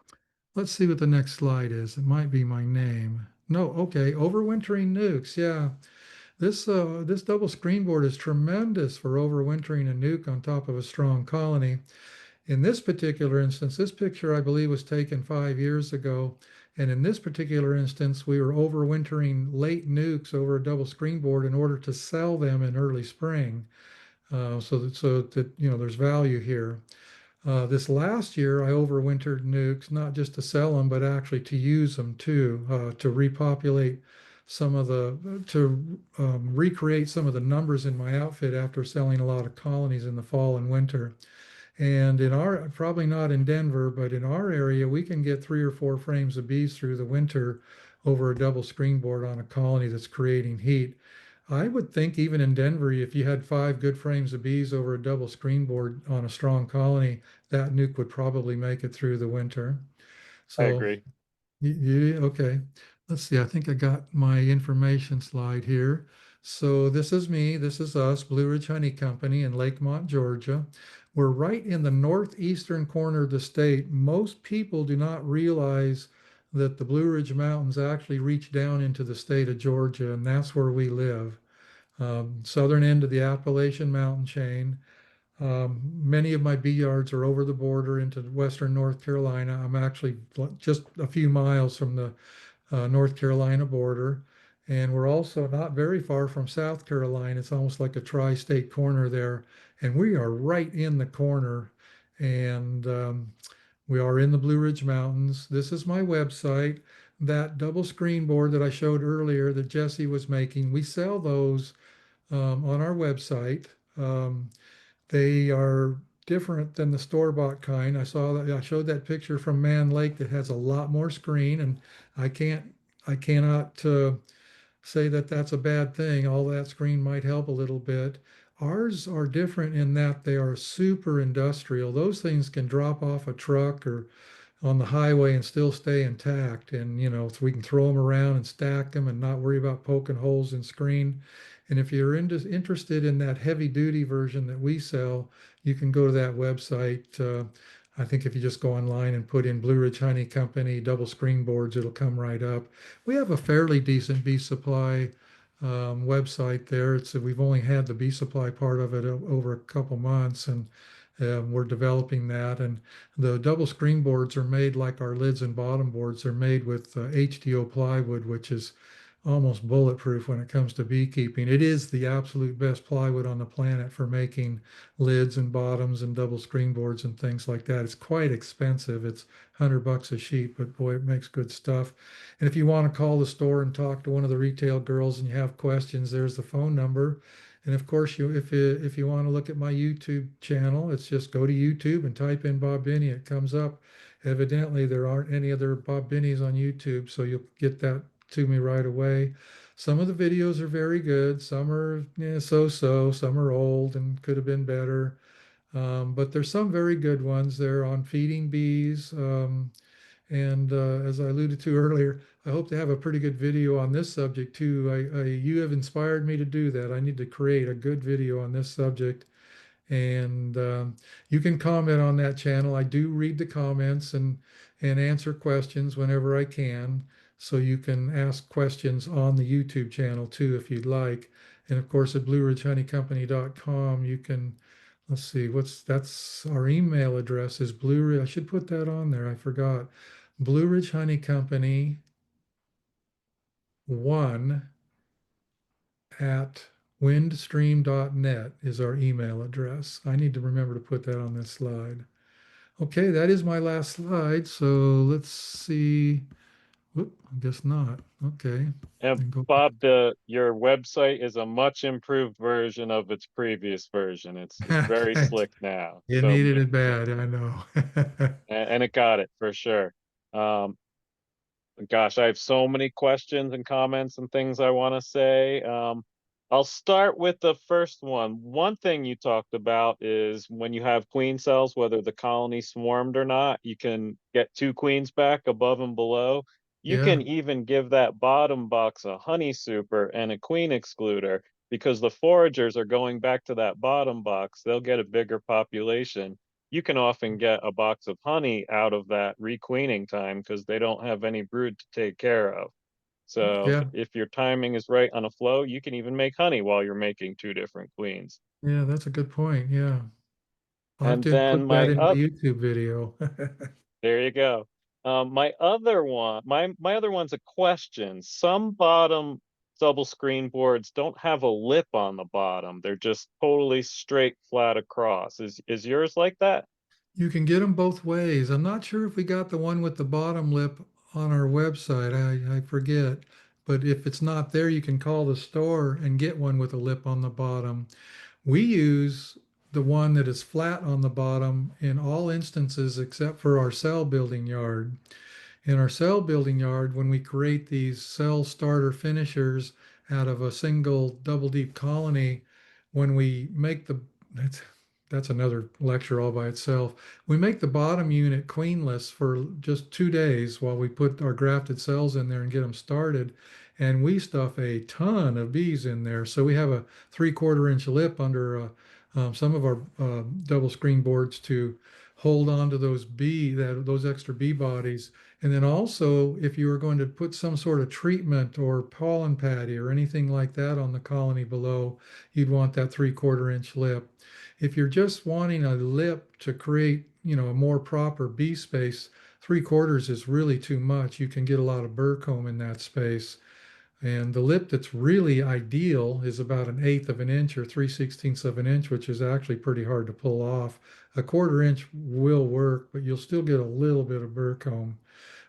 Let's see what the next slide is. It might be my name. No, okay, overwintering nukes. Yeah, this double screen board is tremendous for overwintering a nuke on top of a strong colony. In this particular instance, this picture I believe was taken 5 years ago. And in this particular instance, we were overwintering late nukes over a double screen board in order to sell them in early spring. So that there's value here. This last year, I overwintered nukes, not just to sell them, but actually to use them too, to repopulate to recreate some of the numbers in my outfit after selling a lot of colonies in the fall and winter. And probably not in Denver, but in our area, we can get 3 or 4 frames of bees through the winter over a double screen board on a colony that's creating heat. I would think even in Denver, if you had 5 good frames of bees over a double screen board on a strong colony, that nuke would probably make it through the winter. I So, agree. okay. Let's see. I think I got my information slide here. So this is me. This is us, Blue Ridge Honey Company in Lakemont, Georgia. We're right in the northeastern corner of the state. Most people do not realize that the Blue Ridge Mountains actually reach down into the state of Georgia, and that's where we live. Southern end of the Appalachian Mountain chain. Many of my bee yards are over the border into western North Carolina. I'm actually just a few miles from the North Carolina border. And we're also not very far from South Carolina. It's almost like a tri-state corner there. And we are right in the corner. And we are in the Blue Ridge Mountains. This is my website. That double screen board that I showed earlier that Jesse was making, we sell those on our website. They are different than the store-bought kind. I showed that picture from Man Lake that has a lot more screen, and I can't I cannot say that that's a bad thing. All that screen might help a little bit. Ours are different in that they are super industrial. Those things can drop off a truck or on the highway and still stay intact. And, so we can throw them around and stack them and not worry about poking holes in screen. And if you're interested in that heavy duty version that we sell, you can go to that website. I think if you just go online and put in Blue Ridge Honey Company double screen boards, it'll come right up. We have a fairly decent bee supply website there. We've only had the bee supply part of it over a couple months, and we're developing that. And the double screen boards are made like our lids and bottom boards. They're made with HDO plywood, which is almost bulletproof when it comes to beekeeping. It is the absolute best plywood on the planet for making lids and bottoms and double screen boards and things like that. It's quite expensive. It's $100 a sheet, but boy, it makes good stuff. And if you want to call the store and talk to one of the retail girls and you have questions, there's the phone number. And of course, if you want to look at my YouTube channel, it's just go to YouTube and type in Bob Binnie. It comes up. Evidently, there aren't any other Bob Binnies on YouTube, so you'll get that to me right away. Some of the videos are very good. Some are so-so. Some are old and could have been better. But there's some very good ones there on feeding bees. And as I alluded to earlier, I hope to have a pretty good video on this subject too. You have inspired me to do that. I need to create a good video on this subject. And you can comment on that channel. I do read the comments and answer questions whenever I can. So you can ask questions on the YouTube channel too if you'd like. And of course at blueridgehoneycompany.com you can, let's see, that's our email address is I should put that on there. I forgot. Blue Ridge Honey Company 1 at windstream.net is our email address. I need to remember to put that on this slide. Okay, that is my last slide. So let's see. Whoop, I guess not. Okay. And Then go back. Bob, your website is a much improved version of its previous version. It's very Thanks. slick now. You needed it bad, I know. And it got it for sure. Um, Gosh, I have so many questions and comments and things I want to say. I'll start with the first one. One thing you talked about is when you have queen cells, whether the colony swarmed or not, you can get two queens back above and below. You Yeah. can even give that bottom box a honey super and a queen excluder because the foragers are going back to that bottom box. They'll get a bigger population. You can often get a box of honey out of that requeening time because they don't have any brood to take care of. So Yeah. if your timing is right on a flow, you can even make honey while you're making two different queens. Yeah, that's a good point. Yeah. I'll have And to then include that in my YouTube video. there you go. My other one's a question. Some bottom double screen boards don't have a lip on the bottom. They're just totally straight flat across. Is yours like that? You can get them both ways. I'm not sure if we got the one with the bottom lip on our website. I forget. But if it's not there, you can call the store and get one with a lip on the bottom. We use the one that is flat on the bottom in all instances except for our cell building yard. In our cell building yard, when we create these cell starter finishers out of a single double deep colony, when we make that's, that's another lecture all by itself. We make the bottom unit queenless for just 2 days while we put our grafted cells in there and get them started. And we stuff a ton of bees in there. So we have a 3/4 inch lip under some of our double screen boards to hold on to those extra bee bodies. And then also, if you were going to put some sort of treatment or pollen patty or anything like that on the colony below, you'd want that 3/4 inch lip. If you're just wanting a lip to create, a more proper bee space, 3/4 is really too much. You can get a lot of burr comb in that space. And the lip that's really ideal is about 1/8 of an inch or 3/16 of an inch, which is actually pretty hard to pull off. A 1/4 inch will work, but you'll still get a little bit of burr comb.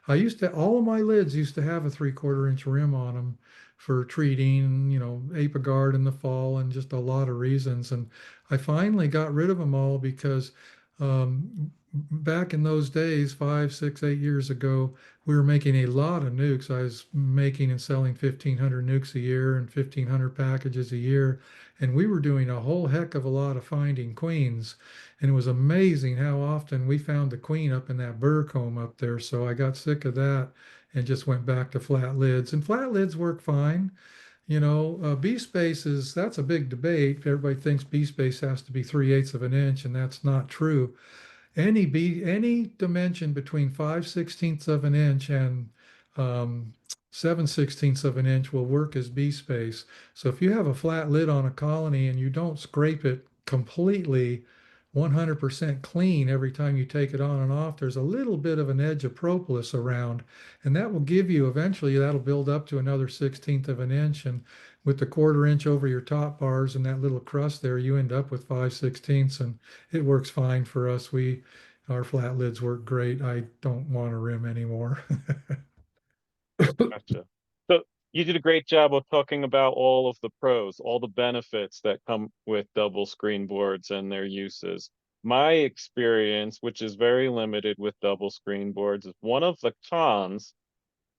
All of my lids used to have a 3/4 inch rim on them for treating, apigard in the fall and just a lot of reasons. And I finally got rid of them all because Back in those days, 5, 6, 8 years ago, we were making a lot of nukes. I was making and selling 1,500 nukes a year and 1,500 packages a year. And we were doing a whole heck of a lot of finding queens. And it was amazing how often we found the queen up in that burr comb up there. So I got sick of that and just went back to flat lids. And flat lids work fine. Bee space that's a big debate. Everybody thinks bee space has to be 3/8 of an inch, and that's not true. Any dimension between 5/16 of an inch and um, 7/16 of an inch will work as bee space. So if you have a flat lid on a colony and you don't scrape it completely 100% clean every time you take it on and off, there's a little bit of an edge of propolis around, and that will give you eventually that'll build up to another 1/16 of an inch. And with the 1/4 inch over your top bars and that little crust there, you end up with 5/16, and it works fine for us. Our flat lids work great. I don't want a rim anymore. Gotcha. So you did a great job of talking about all of the pros, all the benefits that come with double screen boards and their uses. My experience, which is very limited with double screen boards, is one of the cons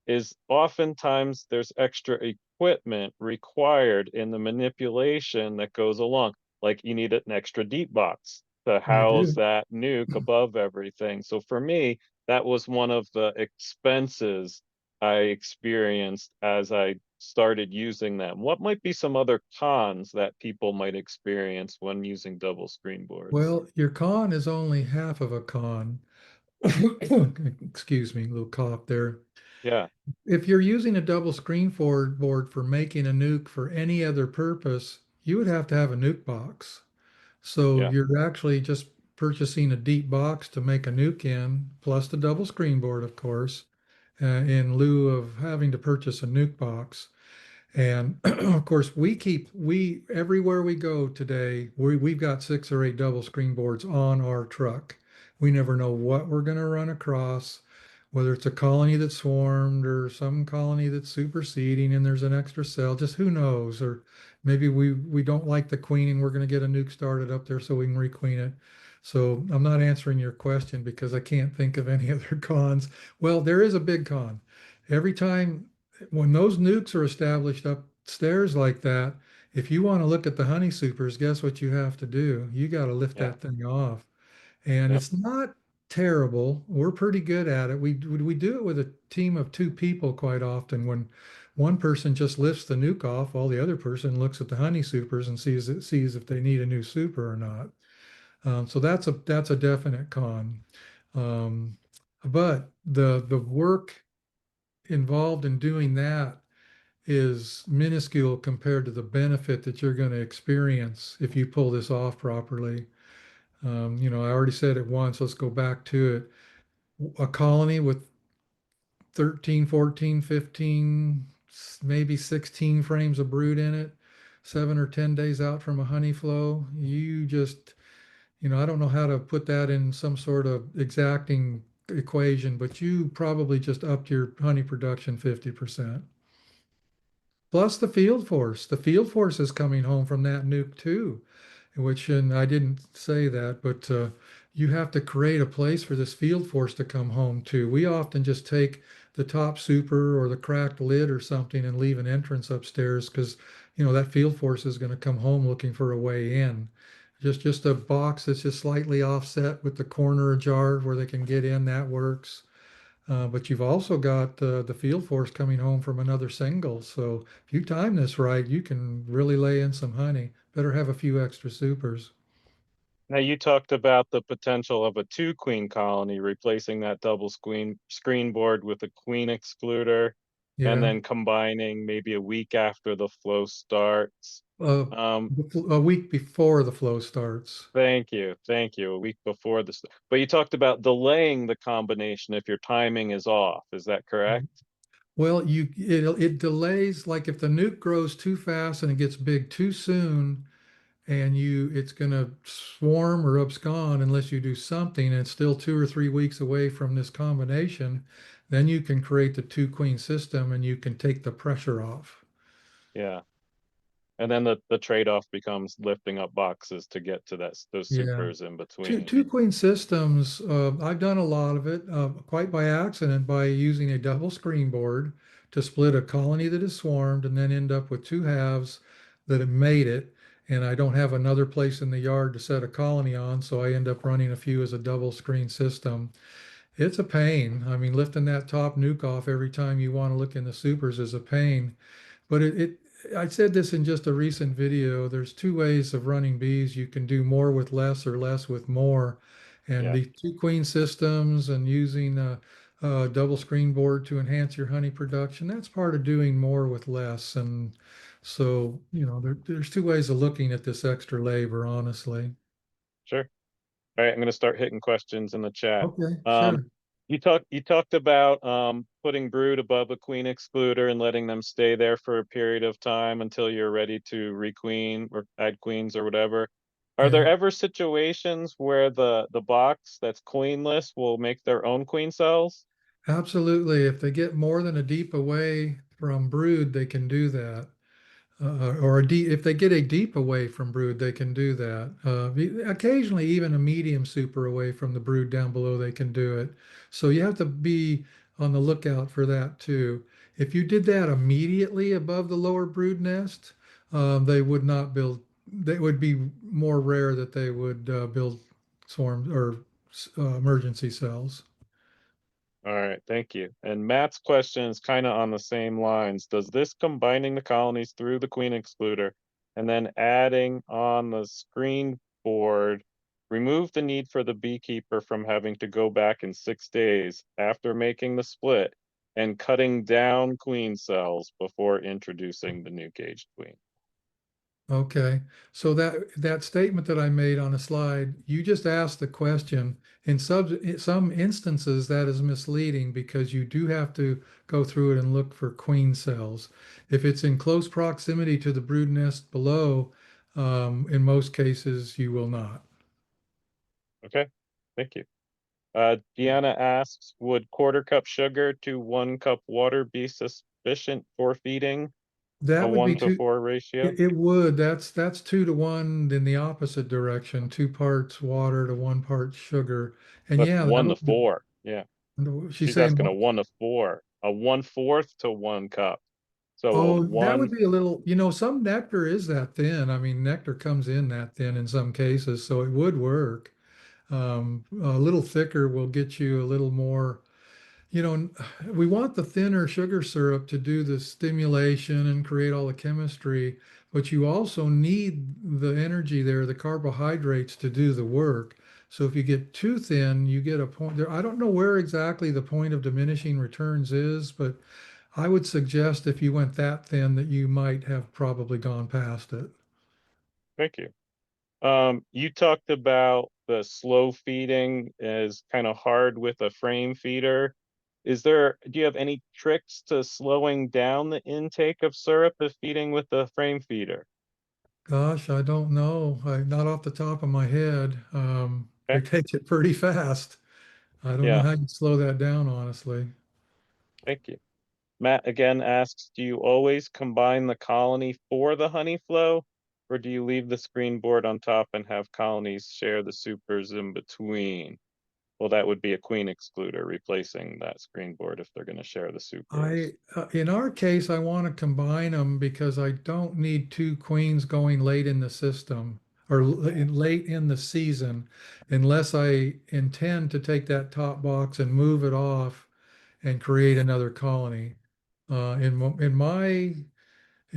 is oftentimes there's extra equipment required in the manipulation that goes along. Like you need an extra deep box to You house do. that nuke above everything. So for me, that was one of the expenses I experienced as I started using them. What might be some other cons that people might experience when using double screen boards? Well, your con is only half of a con. Excuse me, a little cough there. Yeah, If you're using a double screen board for making a nuke for any other purpose, you would have to have a nuke box. So yeah, you're actually just purchasing a deep box to make a nuke in, plus the double screen board, of course, in lieu of having to purchase a nuke box. And of course, we everywhere we go today, we've got 6 or 8 double screen boards on our truck. We never know what we're going to run across, whether it's a colony that's swarmed or some colony that's superseding and there's an extra cell, just who knows? Or maybe we don't like the queening, we're going to get a nuke started up there so we can requeen it. So I'm not answering your question because I can't think of any other cons. Well, there is a big con. Every time when those nukes are established upstairs like that, if you want to look at the honey supers, guess what you have to do? You got to lift yeah, that thing off. And yep, it's not terrible. We're pretty good at it. We do it with a team of 2 people quite often. When one person just lifts the nuke off, while the other person looks at the honey supers and sees if they need a new super or not. So that's a definite con. Um, but the work involved in doing that is minuscule compared to the benefit that you're going to experience if you pull this off properly. I already said it once. Let's go back to it. A colony with 13, 14, 15, maybe 16 frames of brood in it, 7 or 10 days out from a honey flow. I don't know how to put that in some sort of exacting equation, but you probably just upped your honey production 50%. Plus the field force. The field force is coming home from that nuke too, which, and I didn't say that, but you have to create a place for this field force to come home to. We often just take the top super or the cracked lid or something and leave an entrance upstairs because, that field force is going to come home looking for a way in. Just a box that's just slightly offset with the corner ajar where they can get in, that works. But you've also got the field force coming home from another single. So if you time this right, you can really lay in some honey. Better have a few extra supers. now you talked about the potential of a two queen colony, replacing that double screen board with a queen excluder, and Yeah. then combining maybe a week after the flow starts. Uh, Um, a week before the flow starts. thank you. A week before this, but you talked about delaying the combination if your timing is off. Is that correct? Well, it delays, like if the nuke grows too fast and it gets big too soon, and it's going to swarm or abscond unless you do something, and it's still 2 or 3 weeks away from this combination, then you can create the two queen system and you can take the pressure off. Yeah. And then the trade-off becomes lifting up boxes to get to those Yeah. supers in Two between. two queen systems. I've done a lot of it, quite by accident, by using a double screen board to split a colony that is swarmed, and then end up with two halves that have made it. And I don't have another place in the yard to set a colony on, so I end up running a few as a double screen system. It's a pain. I mean, lifting that top nuke off every time you want to look in the supers is a pain. But I said this in just a recent video. There's two ways of running bees. You can do more with less or less with more. And Yeah, the two queen systems and using a double screen board to enhance your honey production, that's part of doing more with less. And so, there's two ways of looking at this extra labor, honestly. sure. All right, I'm going to start hitting questions in the chat. Okay, Um, sure. you talked about putting brood above a queen excluder and letting them stay there for a period of time until you're ready to requeen or add queens or whatever. Are there Yeah. ever situations where the box that's queenless will make their own queen cells? Absolutely. If they get more than a deep away from brood, they can do that. Or a deep, if they get a deep away from brood, they can do that. Occasionally, even a medium super away from the brood down below, they can do it. So you have to be on the lookout for that too. If you did that immediately above the lower brood nest, they would not build. They would be more rare that they would build swarms or emergency cells. All right, thank you. And Matt's question is kind of on the same lines. Does this combining the colonies through the queen excluder and then adding on the screen board remove the need for the beekeeper from having to go back in 6 days after making the split and cutting down queen cells before introducing the new caged queen? Okay, so that statement that I made on a slide, you just asked the question. In some instances, that is misleading because you do have to go through it and look for queen cells. If it's in close proximity to the brood nest below, in most cases, you will not. Okay, thank you. Deanna asks, would quarter cup sugar to 1 cup water be sufficient for feeding a That would be one to two. four ratio? It would. That's 2 to 1 in the opposite direction. 2 parts water to 1 part sugar. And That's yeah, one to four. Yeah. she's She's saying asking a what? 1 to 4, a 1/4 to 1 cup. So a Oh, that one, would be a little, some nectar is that thin. I mean, nectar comes in that thin in some cases, so it would work. A little thicker will get you a little more, you know, we want the thinner sugar syrup to do the stimulation and create all the chemistry, but you also need the energy there, the carbohydrates to do the work. So if you get too thin, you get a point there. I don't know where exactly the point of diminishing returns is, but I would suggest if you went that thin that you might have probably gone past it. thank you. You talked about the slow feeding is kind of hard with a frame feeder. Do you have any tricks to slowing down the intake of syrup if feeding with the frame feeder? Gosh, I don't know. Not off the top of my head. They Okay. take it pretty fast. I don't know Yeah, how you slow that down, honestly. thank you. Matt again asks, do you always combine the colony for the honey flow, or do you leave the screen board on top and have colonies share the supers in between? Well, that would be a queen excluder replacing that screen board if they're going to share the supers. In our case, I want to combine them because I don't need 2 queens going late in the system or late in the season unless I intend to take that top box and move it off and create another colony. In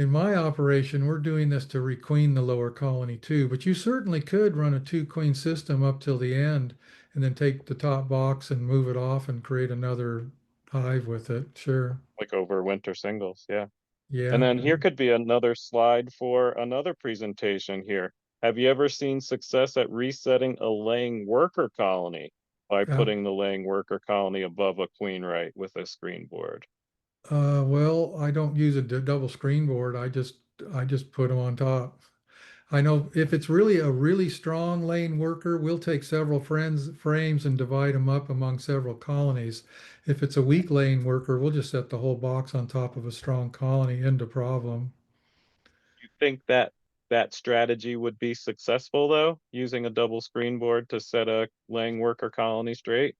my operation, we're doing this to requeen the lower colony too, but you certainly could run a 2 queen system up till the end and then take the top box and move it off and create another hive with it. Sure. Like over winter singles, yeah. And Yeah. then here could be another slide for another presentation here. Have you ever seen success at resetting a laying worker colony by Uh, putting the laying worker colony above a queen right with a screen board? well, I don't use a double screen board. I just put them on top. I know if it's really a really strong lane worker, we'll take several frames and divide them up among several colonies. If it's a weak lane worker, we'll just set the whole box on top of a strong colony. End of problem. think that that strategy would be successful though, using a double screen board to set a laying worker colony straight?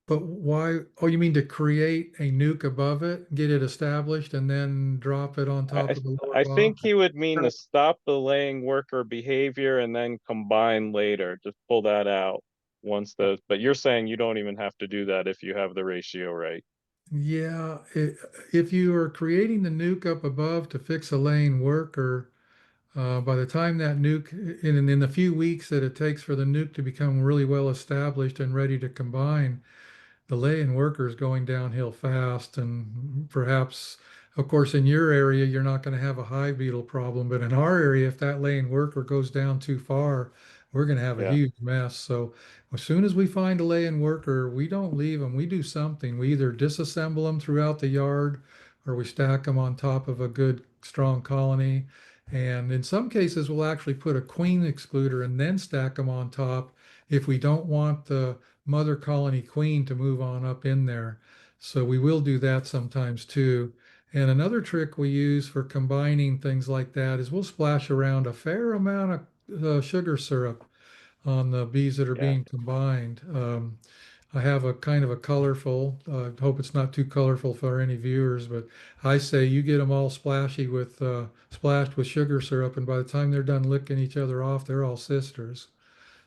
But why? Oh, you mean to create a nuke above it, get it established, and then drop it on I, top I of the lower I think box? he would mean to stop the laying worker behavior and then combine later, just pull that out once but you're saying you don't even have to do that if you have the ratio right. Yeah, if you are creating the nuke up above to fix a lane worker, by the time that nuke, in the few weeks that it takes for the nuke to become really well established and ready to combine, the lay-in workers going downhill fast, and perhaps, of course, in your area you're not going to have a hive beetle problem, but in our area, if that lay-in worker goes down too far, we're going to have a Yeah, huge mess. So as soon as we find a lay-in worker, we don't leave them. We do something. We either disassemble them throughout the yard, or we stack them on top of a good strong colony. And in some cases, we'll actually put a queen excluder and then stack them on top if we don't want the mother colony queen to move on up in there. So we will do that sometimes too. And another trick we use for combining things like that is we'll splash around a fair amount of sugar syrup on the bees that are yeah. being combined. I have a kind of a colorful, hope it's not too colorful for any viewers, but I say you get them all splashed with sugar syrup, and by the time they're done licking each other off, they're all sisters.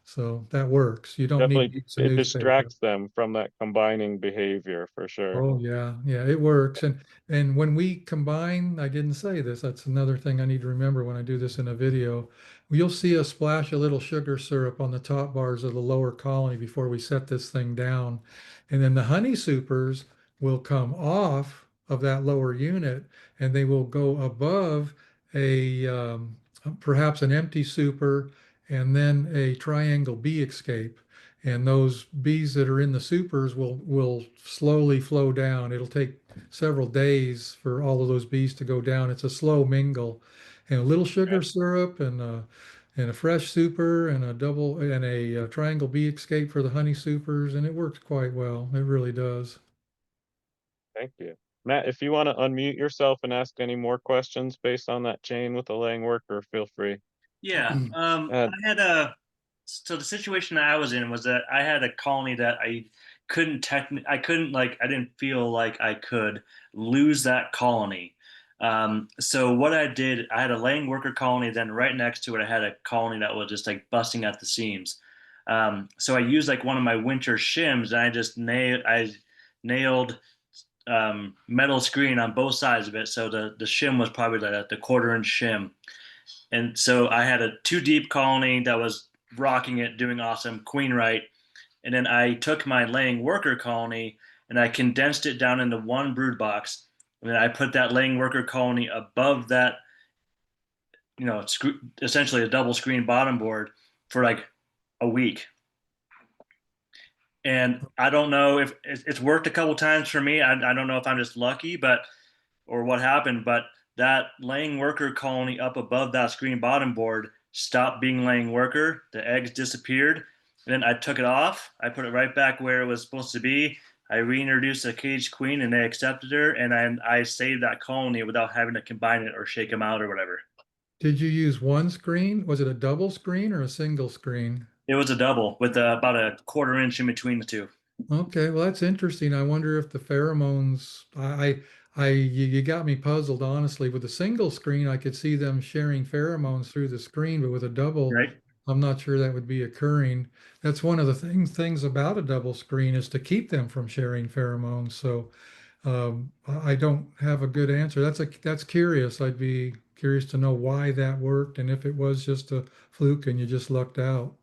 So that works. You don't need Definitely to use a it newspaper. distracts them from that combining behavior for sure. Oh yeah, yeah, it works. And when we combine, I didn't say this, that's another thing I need to remember when I do this in a video. You'll see us splash a little sugar syrup on the top bars of the lower colony before we set this thing down. And then the honey supers will come off of that lower unit and they will go above a perhaps an empty super and then a triangle bee escape, and those bees that are in the supers will slowly flow down. It'll take several days for all of those bees to go down. It's a slow mingle, and a little sugar Okay, syrup and a fresh super and a double and a, triangle bee escape for the honey supers, and it works quite well. It really does. thank you. Matt, if you want to unmute yourself and ask any more questions based on that chain with the laying worker, feel free. Yeah. Uh, I had a so the situation that I was in was that I had a colony that I couldn't like I didn't feel like I could lose that colony. So what I did, I had a laying worker colony, then right next to it I had a colony that was just like busting at the seams. So I used like one of my winter shims and I nailed metal screen on both sides of it. So the shim was probably the quarter-inch shim, and so I had a two deep colony that was rocking it, doing awesome, queen right. And then I took my laying worker colony and I condensed it down into one brood box. And then I put that laying worker colony above that, essentially a double screen bottom board for like a week. And I don't know if it's worked a couple times for me. I don't know if I'm just lucky, but or what happened, but that laying worker colony up above that screen bottom board stopped being laying worker. The eggs disappeared. And then I took it off. I put it right back where it was supposed to be. I reintroduced a caged queen and they accepted her. And I saved that colony without having to combine it or shake them out or whatever. Did you use one screen? Was it a double screen or a single screen? It was a double with about a quarter-inch in between the two. Okay, well, that's interesting. I wonder if the pheromones, you got me puzzled, honestly. With a single screen, I could see them sharing pheromones through the screen, but with a double, Right? I'm not sure that would be occurring. That's one of the things about a double screen is to keep them from sharing pheromones. So, I don't have a good answer. That's curious. I'd be curious to know why that worked and if it was just a fluke and you just lucked out.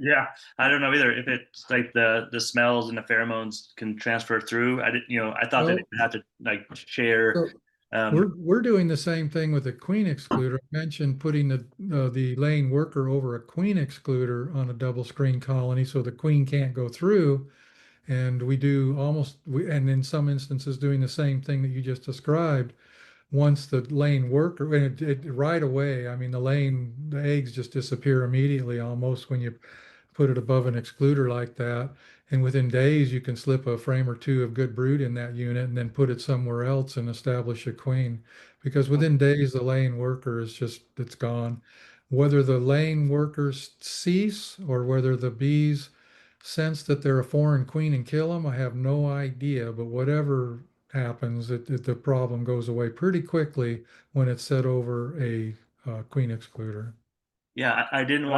Yeah, I don't know either if it's like the smells and the pheromones can transfer through. I didn't, I thought that it Well, had to like share. so Um, we're doing the same thing with a queen excluder. I mentioned putting the laying worker over a queen excluder on a double screen colony so the queen can't go through. And and in some instances doing the same thing that you just described. Once the laying worker, and it right away, I mean the eggs just disappear immediately almost when you put it above an excluder like that. And within days, you can slip a frame or two of good brood in that unit and then put it somewhere else and establish a queen. Because within days, the laying worker is just, it's gone. Whether the laying workers cease or whether the bees sense that they're a foreign queen and kill them, I have no idea. But whatever happens, the problem goes away pretty quickly when it's set over a queen excluder. Yeah, Uh, I didn't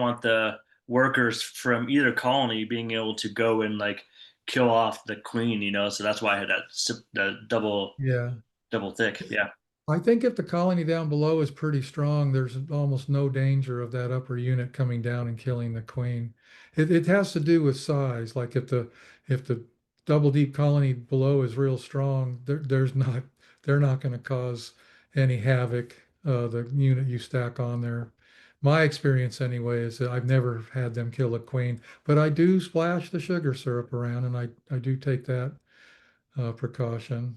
want the workers from either colony being able to go and like kill off the queen, you know. So that's why I had the Yeah. double thick. Yeah. I think if the colony down below is pretty strong, there's almost no danger of that upper unit coming down and killing the queen. It has to do with size. Like if the double deep colony below is real strong, they're not going to cause any havoc. The unit you stack on there. My experience anyway is that I've never had them kill a queen, but I do splash the sugar syrup around, and I do take that precaution.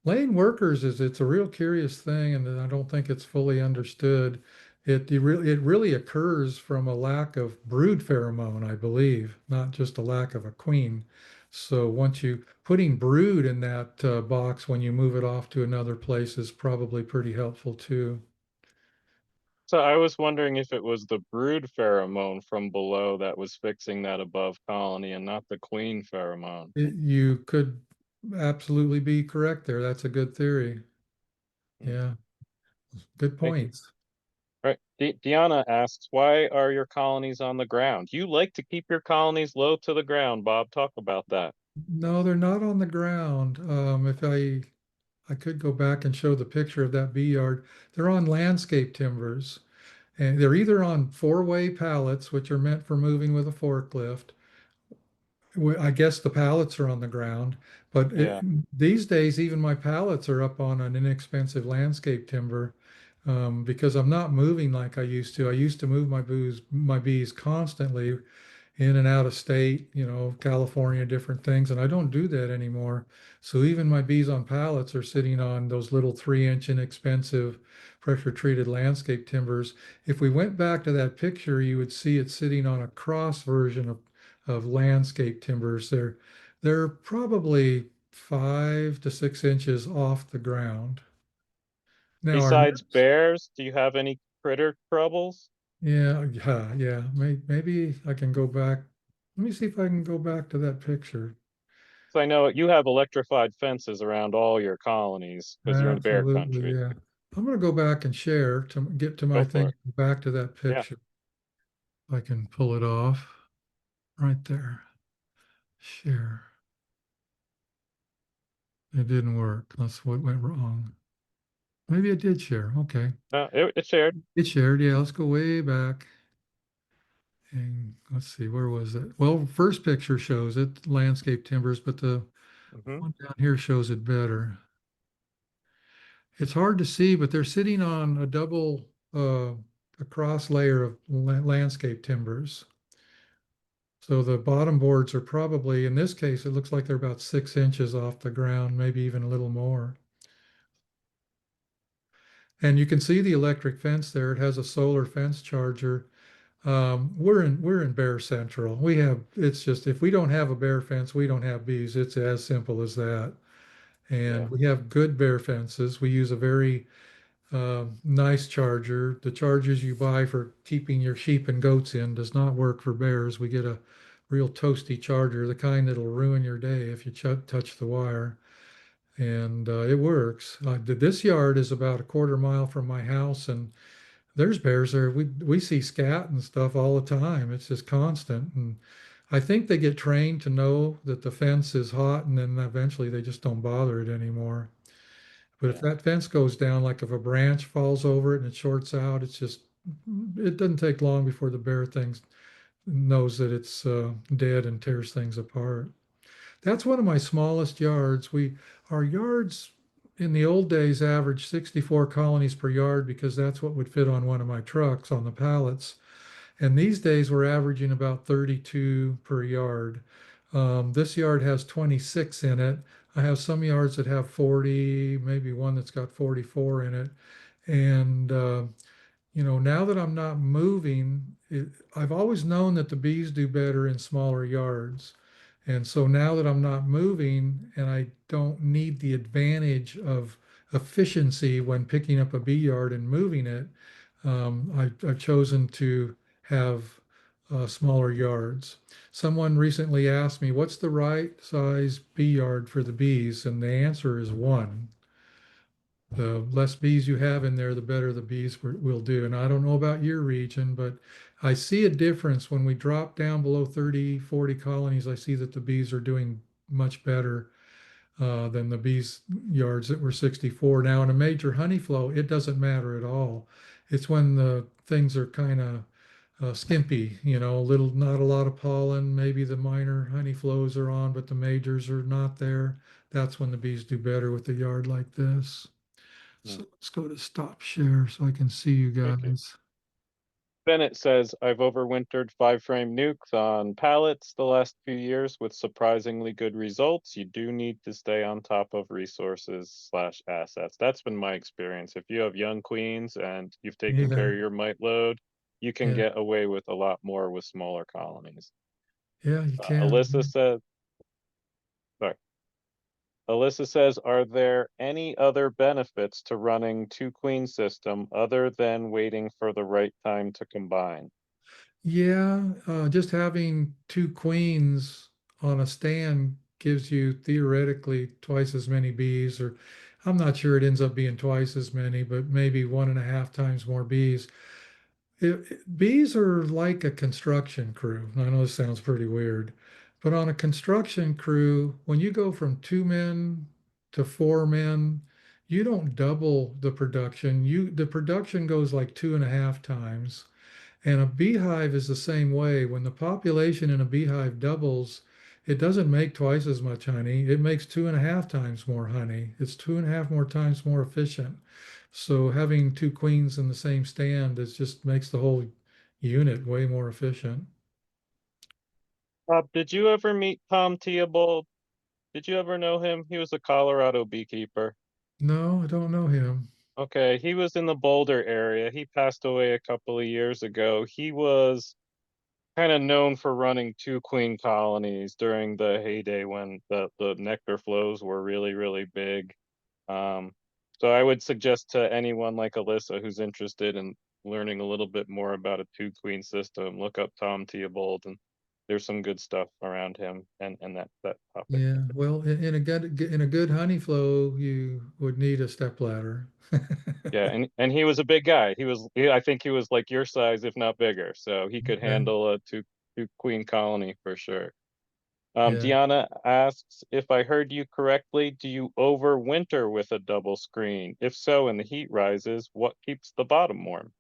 Laying workers is it's a real curious thing, and I don't think it's fully understood. It really occurs from a lack of brood pheromone, I believe, not just a lack of a queen. So once you putting brood in that box when you move it off to another place is probably pretty helpful too. so I was wondering if it was the brood pheromone from below that was fixing that above colony and not the queen pheromone. You could absolutely be correct there. That's a good theory. Hmm, Yeah, good thank you. points. Right. Deanna asks, why are your colonies on the ground? You like to keep your colonies low to the ground, Bob. Talk about that. No, they're not on the ground. If I could go back and show the picture of that bee yard. They're on landscape timbers, and they're either on four-way pallets, which are meant for moving with a forklift. I guess the pallets are on the ground, but Yeah, these days, even my pallets are up on an inexpensive landscape timber because I'm not moving like I used to. I used to move my bees constantly in and out of state, California, different things. And I don't do that anymore. So even my bees on pallets are sitting on those little 3 inch inexpensive pressure treated landscape timbers. If we went back to that picture, you would see it sitting on a cross version of landscape timbers. They're probably 5 to 6 inches off the ground. Now our besides next, bears, do you have any critter troubles? yeah. Maybe I can go back. Let me see if I can go back to that picture. So I know you have electrified fences around all your colonies because you're in bear Absolutely, country. yeah. I'm going to go back and share to get to my Go for thing, it. back to that Yeah. picture. If I can pull it off right there. Share. It didn't work. That's what went wrong. Maybe it did share. Okay. It shared. It shared. Yeah, let's go way back. And let's see, where was it? Well, first picture shows it, landscape timbers, but the Hmm. one down here shows it better. It's hard to see, but they're sitting on a cross layer of landscape timbers. So the bottom boards are probably, in this case, it looks like they're about 6 inches off the ground, maybe even a little more. And you can see the electric fence there. It has a solar fence charger. We're in Bear Central. It's just if we don't have a bear fence, we don't have bees. It's as simple as that. Yeah. And we have good bear fences. We use a very nice charger. The chargers you buy for keeping your sheep and goats in does not work for bears. We get a real toasty charger, the kind that'll ruin your day if you touch the wire. And it works. This yard is about a quarter mile from my house, and there's bears there. We see scat and stuff all the time. It's just constant. And I think they get trained to know that the fence is hot, and then eventually they just don't bother it anymore. But if Yeah. that fence goes down, like if a branch falls over it and it shorts out, it doesn't take long before the bear thing knows that it's dead and tears things apart. That's one of my smallest yards. Our yards in the old days averaged 64 colonies per yard because that's what would fit on one of my trucks on the pallets. And these days we're averaging about 32 per yard. This yard has 26 in it. I have some yards that have 40, maybe one that's got 44 in it. And now that I'm not moving I've always known that the bees do better in smaller yards. And so now that I'm not moving and I don't need the advantage of efficiency when picking up a bee yard and moving it, I've chosen to have smaller yards. Someone recently asked me, what's the right size bee yard for the bees? And the answer is one. The less bees you have in there, the better the bees will do. And I don't know about your region, but I see a difference when we drop down below 30, 40 colonies. I see that the bees are doing much better than the bees yards that were 64. Now, in a major honey flow, it doesn't matter at all. It's when the things are kind of skimpy, not a lot of pollen. Maybe the minor honey flows are on, but the majors are not there. That's when the bees do better with a yard like this. Mm. So let's go to stop share so I can see you Okay. guys. Bennett says, I've overwintered 5-frame nukes on pallets the last few years with surprisingly good results. You do need to stay on top of resources/assets. That's been my experience. If you have young queens and you've taken care Yeah, of your mite load, you can yeah, get away with a lot more with smaller colonies. yeah, you Alyssa can. says, sorry. Alyssa says, are there any other benefits to running two queen system other than waiting for the right time to combine? Yeah, just having two queens on a stand gives you theoretically twice as many bees, or I'm not sure it ends up being twice as many, but maybe 1.5 times more bees. Bees are like a construction crew. I know this sounds pretty weird, but on a construction crew, when you go from 2 men to 4 men, you don't double the production. The production goes like 2.5 times. And a beehive is the same way. When the population in a beehive doubles, it doesn't make twice as much honey. It makes 2.5 times more honey. It's 2.5 more times more efficient. So having two queens in the same stand is just makes the whole unit way more efficient. Did you ever meet Tom Theobald? Did you ever know him? He was a Colorado beekeeper. No, I don't know him. Okay, he was in the Boulder area. He passed away a couple of years ago. He was kind of known for running two queen colonies during the heyday when the nectar flows were really, really big. Um, so I would suggest to anyone like Alyssa who's interested in learning a little bit more about a two queen system, look up Tom Theobald, and there's some good stuff around him and that topic. Yeah, well, in a good honey flow, you would need a step ladder. Yeah, and he was a big guy. I think he was like your size, if not bigger. So he could Okay. handle a two queen colony for sure. Yeah. Deanna asks, if I heard you correctly, do you overwinter with a double screen? If so, and the heat rises, what keeps the bottom warm?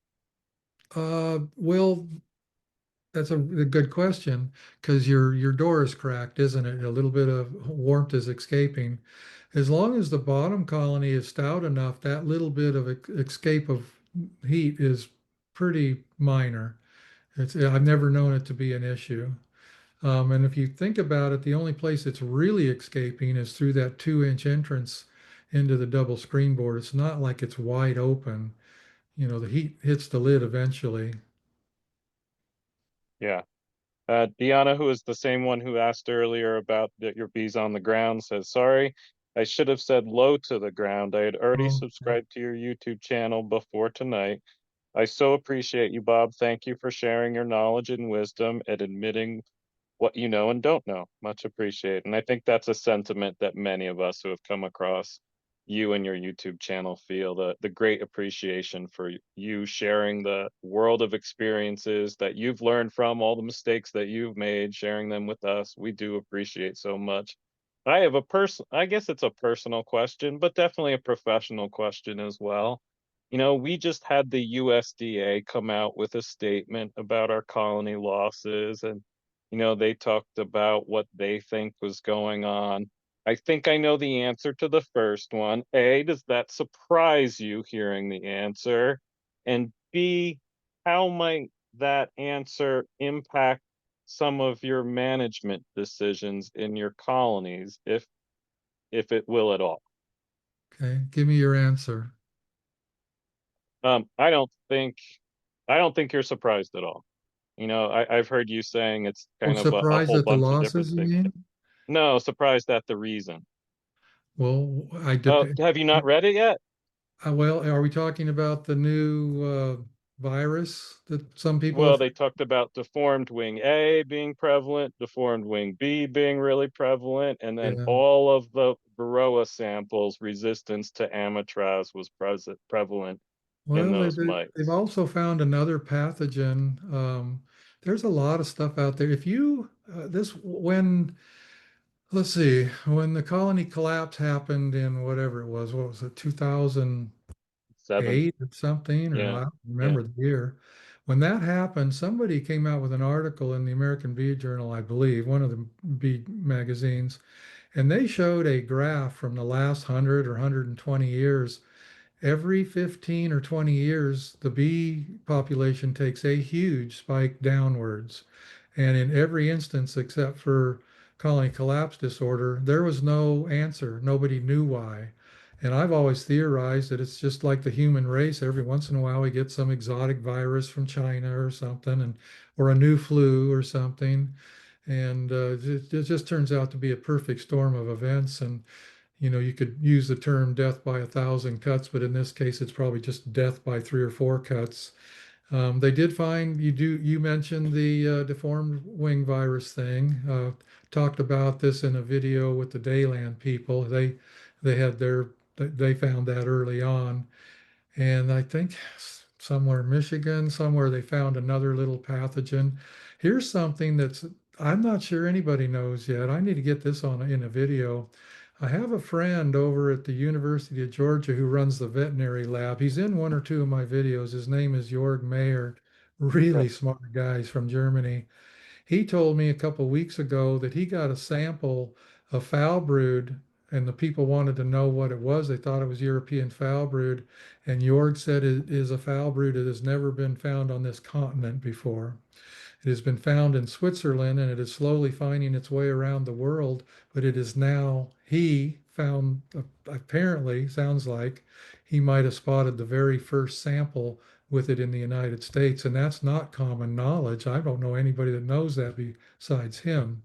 Well, that's a good question because your door is cracked, isn't it? A little bit of warmth is escaping. As long as the bottom colony is stout enough, that little bit of escape of heat is pretty minor. I've never known it to be an issue. And if you think about it, the only place it's really escaping is through that 2-inch entrance into the double screen board. It's not like it's wide open. The heat hits the lid eventually. Yeah. Deanna, who is the same one who asked earlier about your bees on the ground, says, sorry, I should have said low to the ground. I had already Oh, okay. subscribed to your YouTube channel before tonight. I so appreciate you, Bob. Thank you for sharing your knowledge and wisdom and admitting what you know and don't know. Much appreciated. And I think that's a sentiment that many of us who have come across you and your YouTube channel feel the great appreciation for you sharing the world of experiences that you've learned from, all the mistakes that you've made, sharing them with us. We do appreciate so much. I guess it's a personal question, but definitely a professional question as well. We just had the USDA come out with a statement about our colony losses, and they talked about what they think was going on. I think I know the answer to the first one. A, does that surprise you hearing the answer? And B, how might that answer impact some of your management decisions in your colonies, if it will at all? Okay. Give me your answer. Um, I don't think I don't think you're surprised at all. I've heard you saying it's Well, kind of a surprised whole at the bunch of different losses, you things. mean? No, surprised at the reason. Well, I Oh, depend. have you not read it yet? Well, are we talking about the new virus that some people Well, have? they talked about deformed wing A being prevalent, deformed wing B being really prevalent, and then Yeah. all of the Varroa samples, resistance to amitraz was prevalent in Well, those they've mites. also found another pathogen. There's a lot of stuff out there. If you this when let's see, when the colony collapse happened in whatever it was, what was it, 2008 Seven. or something, or I Yeah. don't Yeah. remember the year. When that happened, somebody came out with an article in the American Bee Journal, I believe, one of the bee magazines, and they showed a graph from the last 100 or 120 years. Every 15 or 20 years, the bee population takes a huge spike downwards. And in every instance, except for colony collapse disorder, there was no answer. Nobody knew why. And I've always theorized that it's just like the human race. Every once in a while, we get some exotic virus from China or something, and or a new flu or something. And it just turns out to be a perfect storm of events. And you could use the term death by 1,000 cuts, but in this case, it's probably just death by 3 or 4 cuts. They did find you mentioned the deformed wing virus thing. Talked about this in a video with the Dayland people. They had they found that early on, and I think somewhere in Michigan, somewhere they found another little pathogen. Here's something that's I'm not sure anybody knows yet. I need to get this on in a video. I have a friend over at the University of Georgia who runs the veterinary lab. He's in one or two of my videos. His name is Jörg Mayer. Yeah. Really smart guy. He's from Germany. He told me a couple weeks ago that he got a sample of foul brood, and the people wanted to know what it was. They thought it was European foul brood, and Jorg said it is a foul brood that has never been found on this continent before. It has been found in Switzerland, and it is slowly finding its way around the world, but it is now, he found, apparently, sounds like he might have spotted the very first sample with it in the United States, and that's not common knowledge. I don't know anybody that knows that besides him.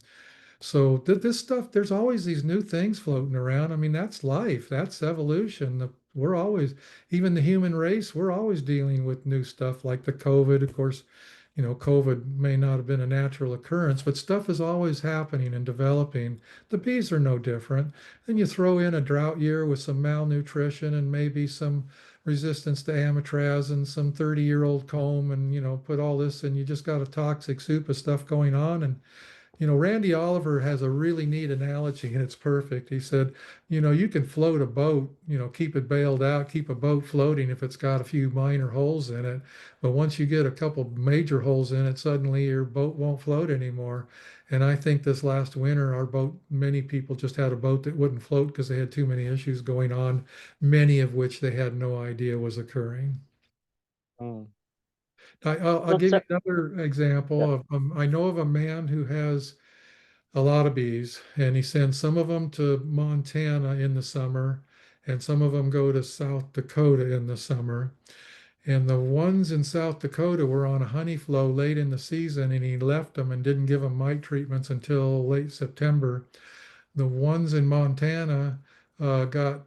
So this stuff, there's always these new things floating around. I mean, that's life, that's evolution. We're always, even the human race, we're always dealing with new stuff like the COVID. Of course, COVID may not have been a natural occurrence, but stuff is always happening and developing. The bees are no different. Then you throw in a drought year with some malnutrition and maybe some resistance to amitraz and some 30-year-old comb, and put all this, and you just got a toxic soup of stuff going on. And Randy Oliver has a really neat analogy, and it's perfect. He said, you can float a boat, keep it bailed out, keep a boat floating if it's got a few minor holes in it. But once you get a couple major holes in it, suddenly your boat won't float anymore. And I think this last winter, our boat, many people just had a boat that wouldn't float because they had too many issues going on, many of which they had no idea was occurring. Mm. I'll Well, give you another yeah. example of, I know of a man who has a lot of bees, and he sends some of them to Montana in the summer, and some of them go to South Dakota in the summer. And the ones in South Dakota were on a honey flow late in the season, and he left them and didn't give them mite treatments until late September. The ones in Montana got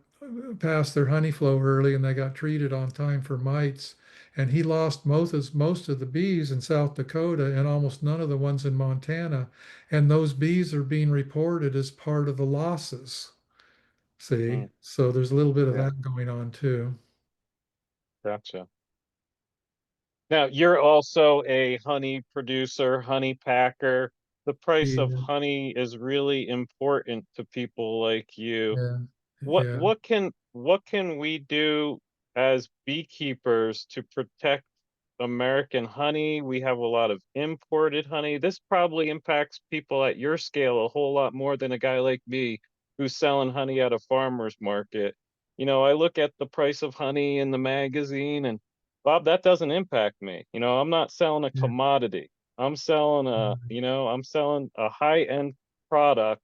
past their honey flow early, and they got treated on time for mites. And he lost most of the bees in South Dakota and almost none of the ones in Montana. And those bees are being reported as part of the losses. See, Mm. so there's a little bit of Yeah. that going on too. Gotcha. Now, you're also a honey producer, honey packer. The price of Yeah, honey is really important to people like you. yeah, What yeah, what can we do as beekeepers to protect American honey? We have a lot of imported honey. This probably impacts people at your scale a whole lot more than a guy like me who's selling honey at a farmer's market. I look at the price of honey in the magazine and Bob, that doesn't impact me. I'm not selling a yeah. commodity. I'm selling a high-end product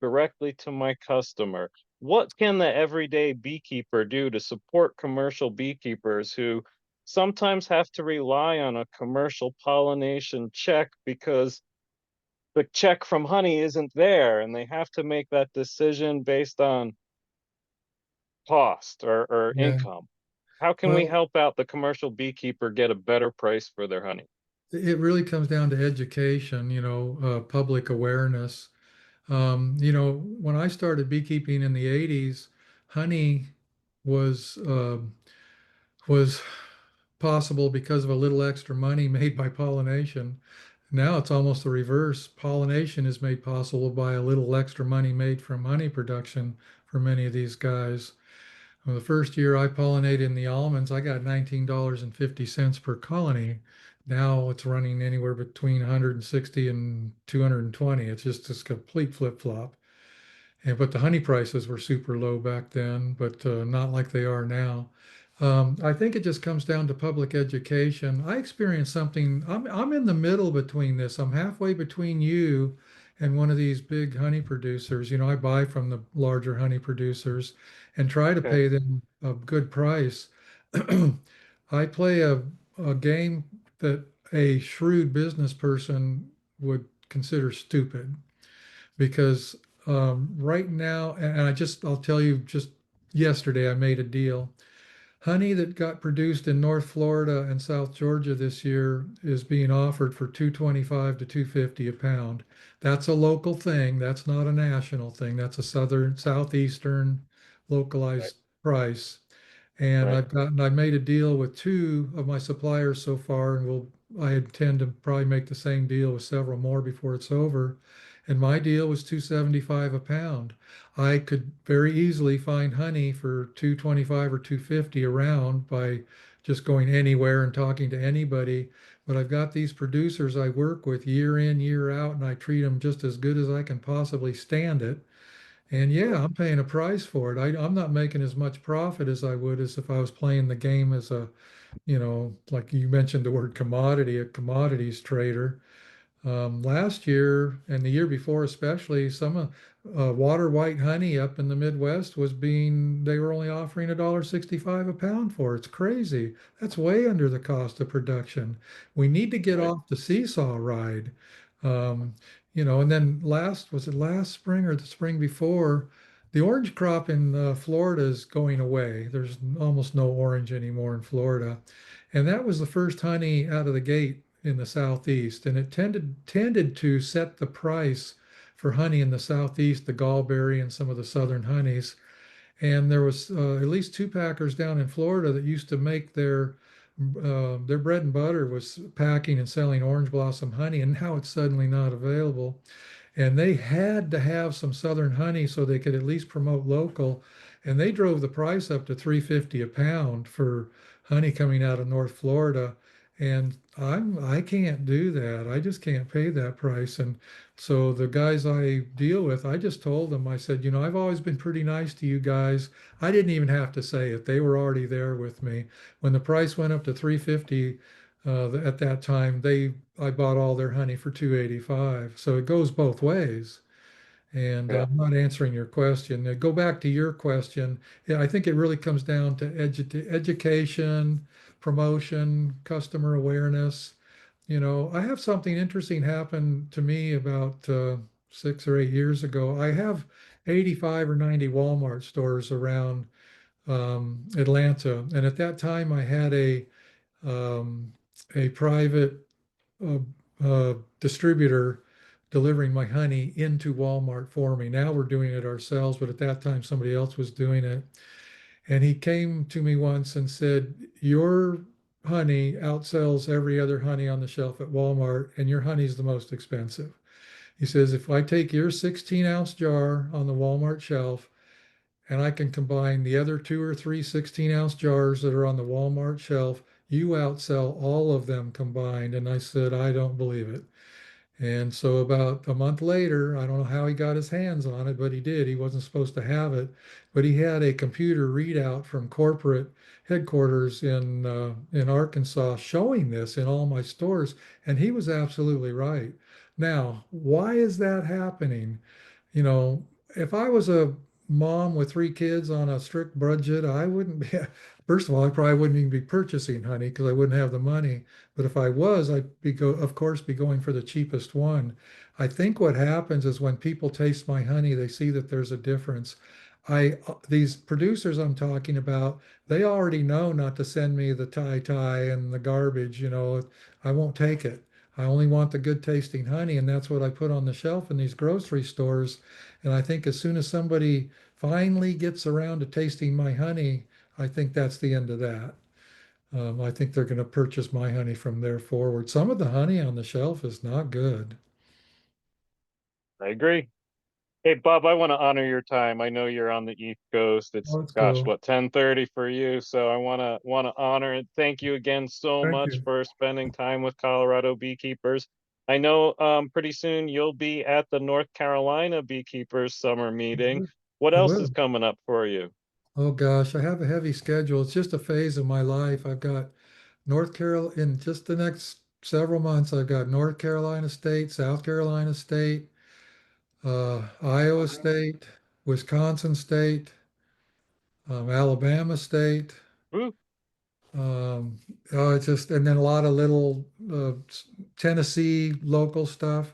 directly to my customer. What can the everyday beekeeper do to support commercial beekeepers who sometimes have to rely on a commercial pollination check because the check from honey isn't there, and they have to make that decision based on cost or Yeah. income. How can we Well, help out the commercial beekeeper get a better price for their honey? it really comes down to education, public awareness. When I started beekeeping in the 80s, honey was was possible because of a little extra money made by pollination. Now it's almost the reverse. Pollination is made possible by a little extra money made from honey production for many of these guys. Well, the first year I pollinated in the almonds, I got $19.50 per colony. Now it's running anywhere between 160 and 220. It's just this complete flip-flop. And but the honey prices were super low back then, but not like they are now. I think it just comes down to public education. I experienced something. I'm in the middle between this. I'm halfway between you and one of these big honey producers. I buy from the larger honey producers and try to Okay. pay them a good price. I play a game that a shrewd business person would consider stupid because right now, and I'll tell you, just yesterday I made a deal. Honey that got produced in North Florida and South Georgia this year is being offered for 225 to 250 a pound. That's a local thing. That's not a national thing. That's a southeastern Right. localized price. And Right. I made a deal with two of my suppliers so far, and I intend to probably make the same deal with several more before it's over. And my deal was 275 a pound. I could very easily find honey for 225 or 250 around by just going anywhere and talking to anybody. But I've got these producers I work with year in, year out, and I treat them just as good as I can possibly stand it. And Sure. yeah, I'm paying a price for it. I'm not making as much profit as I would as if I was playing the game as like you mentioned the word commodity, a commodities trader. Last year and the year before, especially, some water white honey up in the Midwest they were only offering $1.65 a pound for. It's crazy. That's way under the cost of production. We need to get Right. off the seesaw ride. Um, and then was it last spring or the spring before? The orange crop in Florida is going away. There's almost no orange anymore in Florida. And that was the first honey out of the gate in the southeast, and it tended to set the price for honey in the southeast, the gallberry and some of the southern honeys. And there was at least two packers down in Florida that used to make their bread and butter was packing and selling orange blossom honey, and now it's suddenly not available. And they had to have some southern honey so they could at least promote local. And they drove the price up to 350 a pound for honey coming out of North Florida. And I can't do that. I just can't pay that price. And so the guys I deal with, I just told them, I said, I've always been pretty nice to you guys. I didn't even have to say it. They were already there with me. When the price went up to 350 at that time, I bought all their honey for 285. So it goes both ways. And Yeah. I'm not answering your question. Go back to your question. Yeah, I think it really comes down to education, promotion, customer awareness. I have something interesting happen to me about 6 or 8 years ago. I have 85 or 90 Walmart stores around Atlanta, and at that time I had um, a private uh, distributor delivering my honey into Walmart for me. Now we're doing it ourselves, but at that time somebody else was doing it. And he came to me once and said, "Your honey outsells every other honey on the shelf at Walmart, and your honey's the most expensive." He says, "If I take your 16-ounce jar on the Walmart shelf and I can combine the other two or three 16-ounce jars that are on the Walmart shelf, you outsell all of them combined." And I said, "I don't believe it." And so about a month later, I don't know how he got his hands on it, but he did. He wasn't supposed to have it, but he had a computer readout from corporate headquarters in Arkansas showing this in all my stores, and he was absolutely right. Now, why is that happening? You know, if I was a mom with three kids on a strict budget, First of all, I probably wouldn't even be purchasing honey because I wouldn't have the money. But if I was, of course, be going for the cheapest one. I think what happens is when people taste my honey, they see that there's a difference. These producers I'm talking about, they already know not to send me the tie and the garbage, I won't take it. I only want the good tasting honey, and that's what I put on the shelf in these grocery stores. And I think as soon as somebody finally gets around to tasting my honey, I think that's the end of that. I think they're going to purchase my honey from there forward. Some of the honey on the shelf is not good. I agree. Hey, Bob, I want to honor your time. I know you're on the East Coast. It's Oh, that's gosh, cool. what, 10:30 for you. So I want to honor it. Thank you again so Thank much you. for spending time with Colorado beekeepers. I know pretty soon you'll be at the North Carolina Beekeepers summer meeting. What I else is will. coming up for you? Oh gosh, I have a heavy schedule. It's just a phase of my life. I've got North Carolina in just the next several months. I've got North Carolina State, South Carolina State, Iowa State, Wisconsin State, Alabama State. Woo, Um, it's just, and then a lot of little Tennessee local stuff.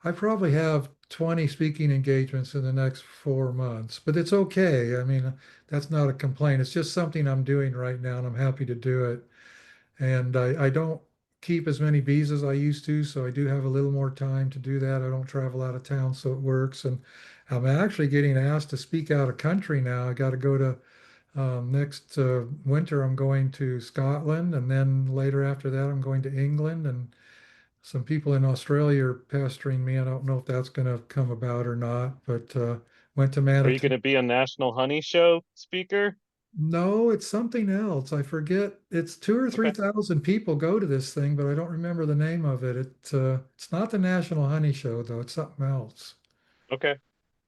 I probably have 20 speaking engagements in the next 4 months, but it's okay. I mean, that's not a complaint. It's just something I'm doing right now, and I'm happy to do it. And I don't keep as many bees as I used to, so I do have a little more time to do that. I don't travel out of town, so it works. And I'm actually getting asked to speak out of country now. I got to go to next winter, I'm going to Scotland, and then later after that, I'm going to England. And some people in Australia are pestering me. I don't know if that's going to come about or not, but went to are you going Manitoba. to be a National Honey Show speaker? No, it's something else. I forget. It's two or three Okay, thousand people go to this thing, but I don't remember the name of it. It's not the National Honey Show though. It's something else. okay.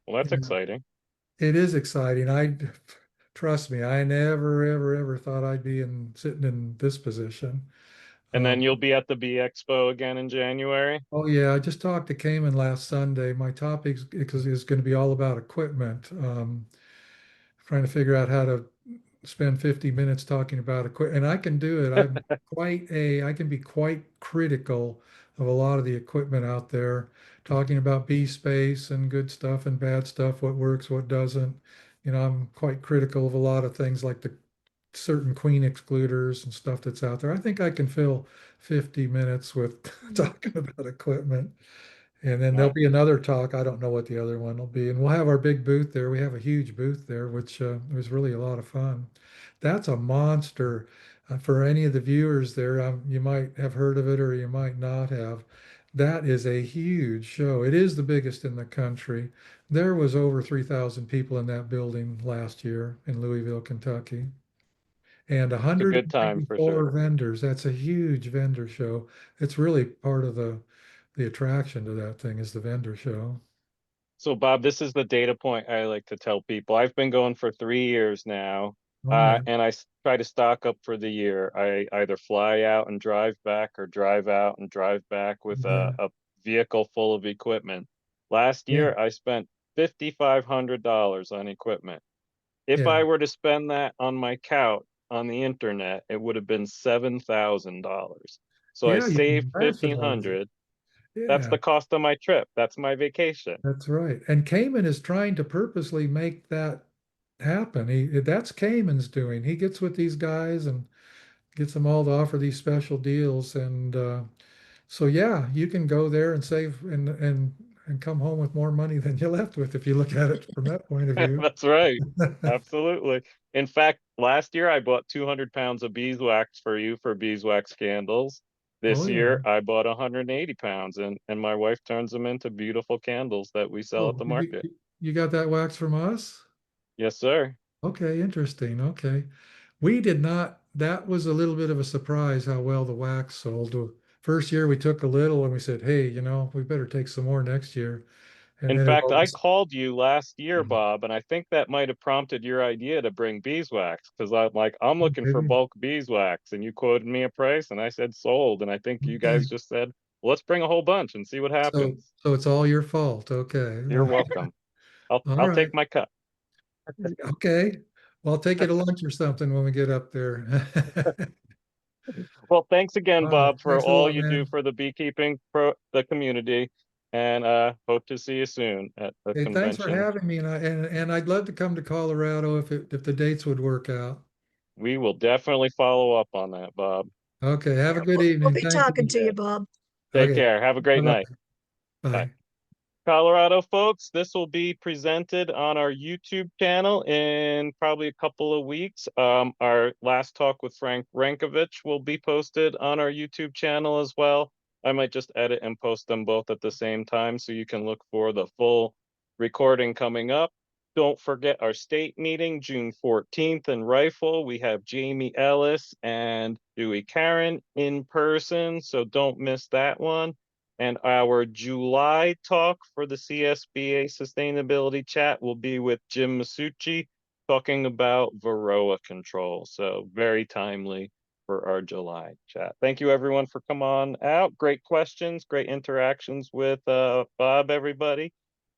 Well, that's Yeah. exciting. It is exciting. Trust me. I never, ever, ever thought I'd be in sitting in this position. And then Um, you'll be at the Bee Expo again in January. oh yeah, I just talked to Cayman last Sunday. My topic is going to be all about equipment. Trying to figure out how to spend 50 minutes talking about equipment, and I can do it. I can be quite critical of a lot of the equipment out there, talking about bee space and good stuff and bad stuff, what works, what doesn't. I'm quite critical of a lot of things like the certain queen excluders and stuff that's out there. I think I can fill 50 minutes with talking about equipment. And then there'll Wow, be another talk. I don't know what the other one will be. And we'll have our big booth there. We have a huge booth there, which was really a lot of fun. That's a monster. For any of the viewers there, you might have heard of it or you might not have. That is a huge show. It is the biggest in the country. There was over 3,000 people in that building last year in Louisville, Kentucky, and it's a good time for sure. 194 vendors. That's a huge vendor show. It's really part of the attraction to that thing is the vendor show. So, Bob, this is the data point I like to tell people. I've been going for 3 years now, All right. and try to stock up for the year. I either fly out and drive back or drive out and drive back with Yeah. a vehicle full of equipment. Last Yeah. year, I spent $5,500 on equipment. If Yeah. I were to spend that on my couch on the internet, it would have been $7,000. So I Yeah. You saved can rationalize it. 1,500. That's Yeah. the cost of my trip. That's my vacation. That's right. And Cayman is trying to purposely make that happen. That's Cayman's doing. He gets with these guys and gets them all to offer these special deals. And so, yeah, you can go there and save and come home with more money than you left with if you look at it from that point of view. That's right. Absolutely. In fact, last year I bought 200 pounds of beeswax for you for beeswax candles. Oh This yeah. year I bought 180 pounds and my wife turns them into beautiful candles that we sell at Oh, the market. you got that wax from us? Yes, sir. Okay, interesting. Okay. We did not, that was a little bit of a surprise how well the wax sold. First year we took a little and we said, hey, we better take some more next year. And In then it fact, all I just, called you last year, Bob, and I think that might have prompted your idea to bring beeswax because I'm oh, looking for maybe. bulk beeswax, and you quoted me a price, and I said sold, and I think you Okay. guys just said, well, let's bring a whole bunch and see what happens. So it's all your fault. Okay. You're welcome. I'll All I'll right. take my cut. Okay. Well, I'll take you to lunch or something when we get up there. Well, thanks again, All right. Bob, for Thanks a all lot, you do man. for the beekeeping the community, and hope to see you soon at the Hey, thanks for convention. having me, and I'd love to come to Colorado if the dates would work out. We will definitely follow up on that, Bob. Okay, have a good We'll evening. be Thank talking you. to Yeah. you, Bob. Take Okay, care. Have a great night. bye-bye. Bye. Bye. Colorado folks, this will be presented on our YouTube channel in probably a couple of weeks. Our last talk with Frank Rankovich will be posted on our YouTube channel as well. I might just edit and post them both at the same time so you can look for the full recording coming up. Don't forget our state meeting, June 14th in Rifle. We have Jamie Ellis and Dewey Karen in person, so don't miss that one. And our July talk for the CSBA Sustainability Chat will be with Jim Masucci talking about Varroa control. So very timely for our July chat. Thank you everyone for coming on out. Great questions, great interactions with Bob, everybody,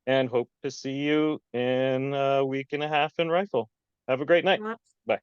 and hope to see you in a week and a half in Rifle. Have a great night. Bye.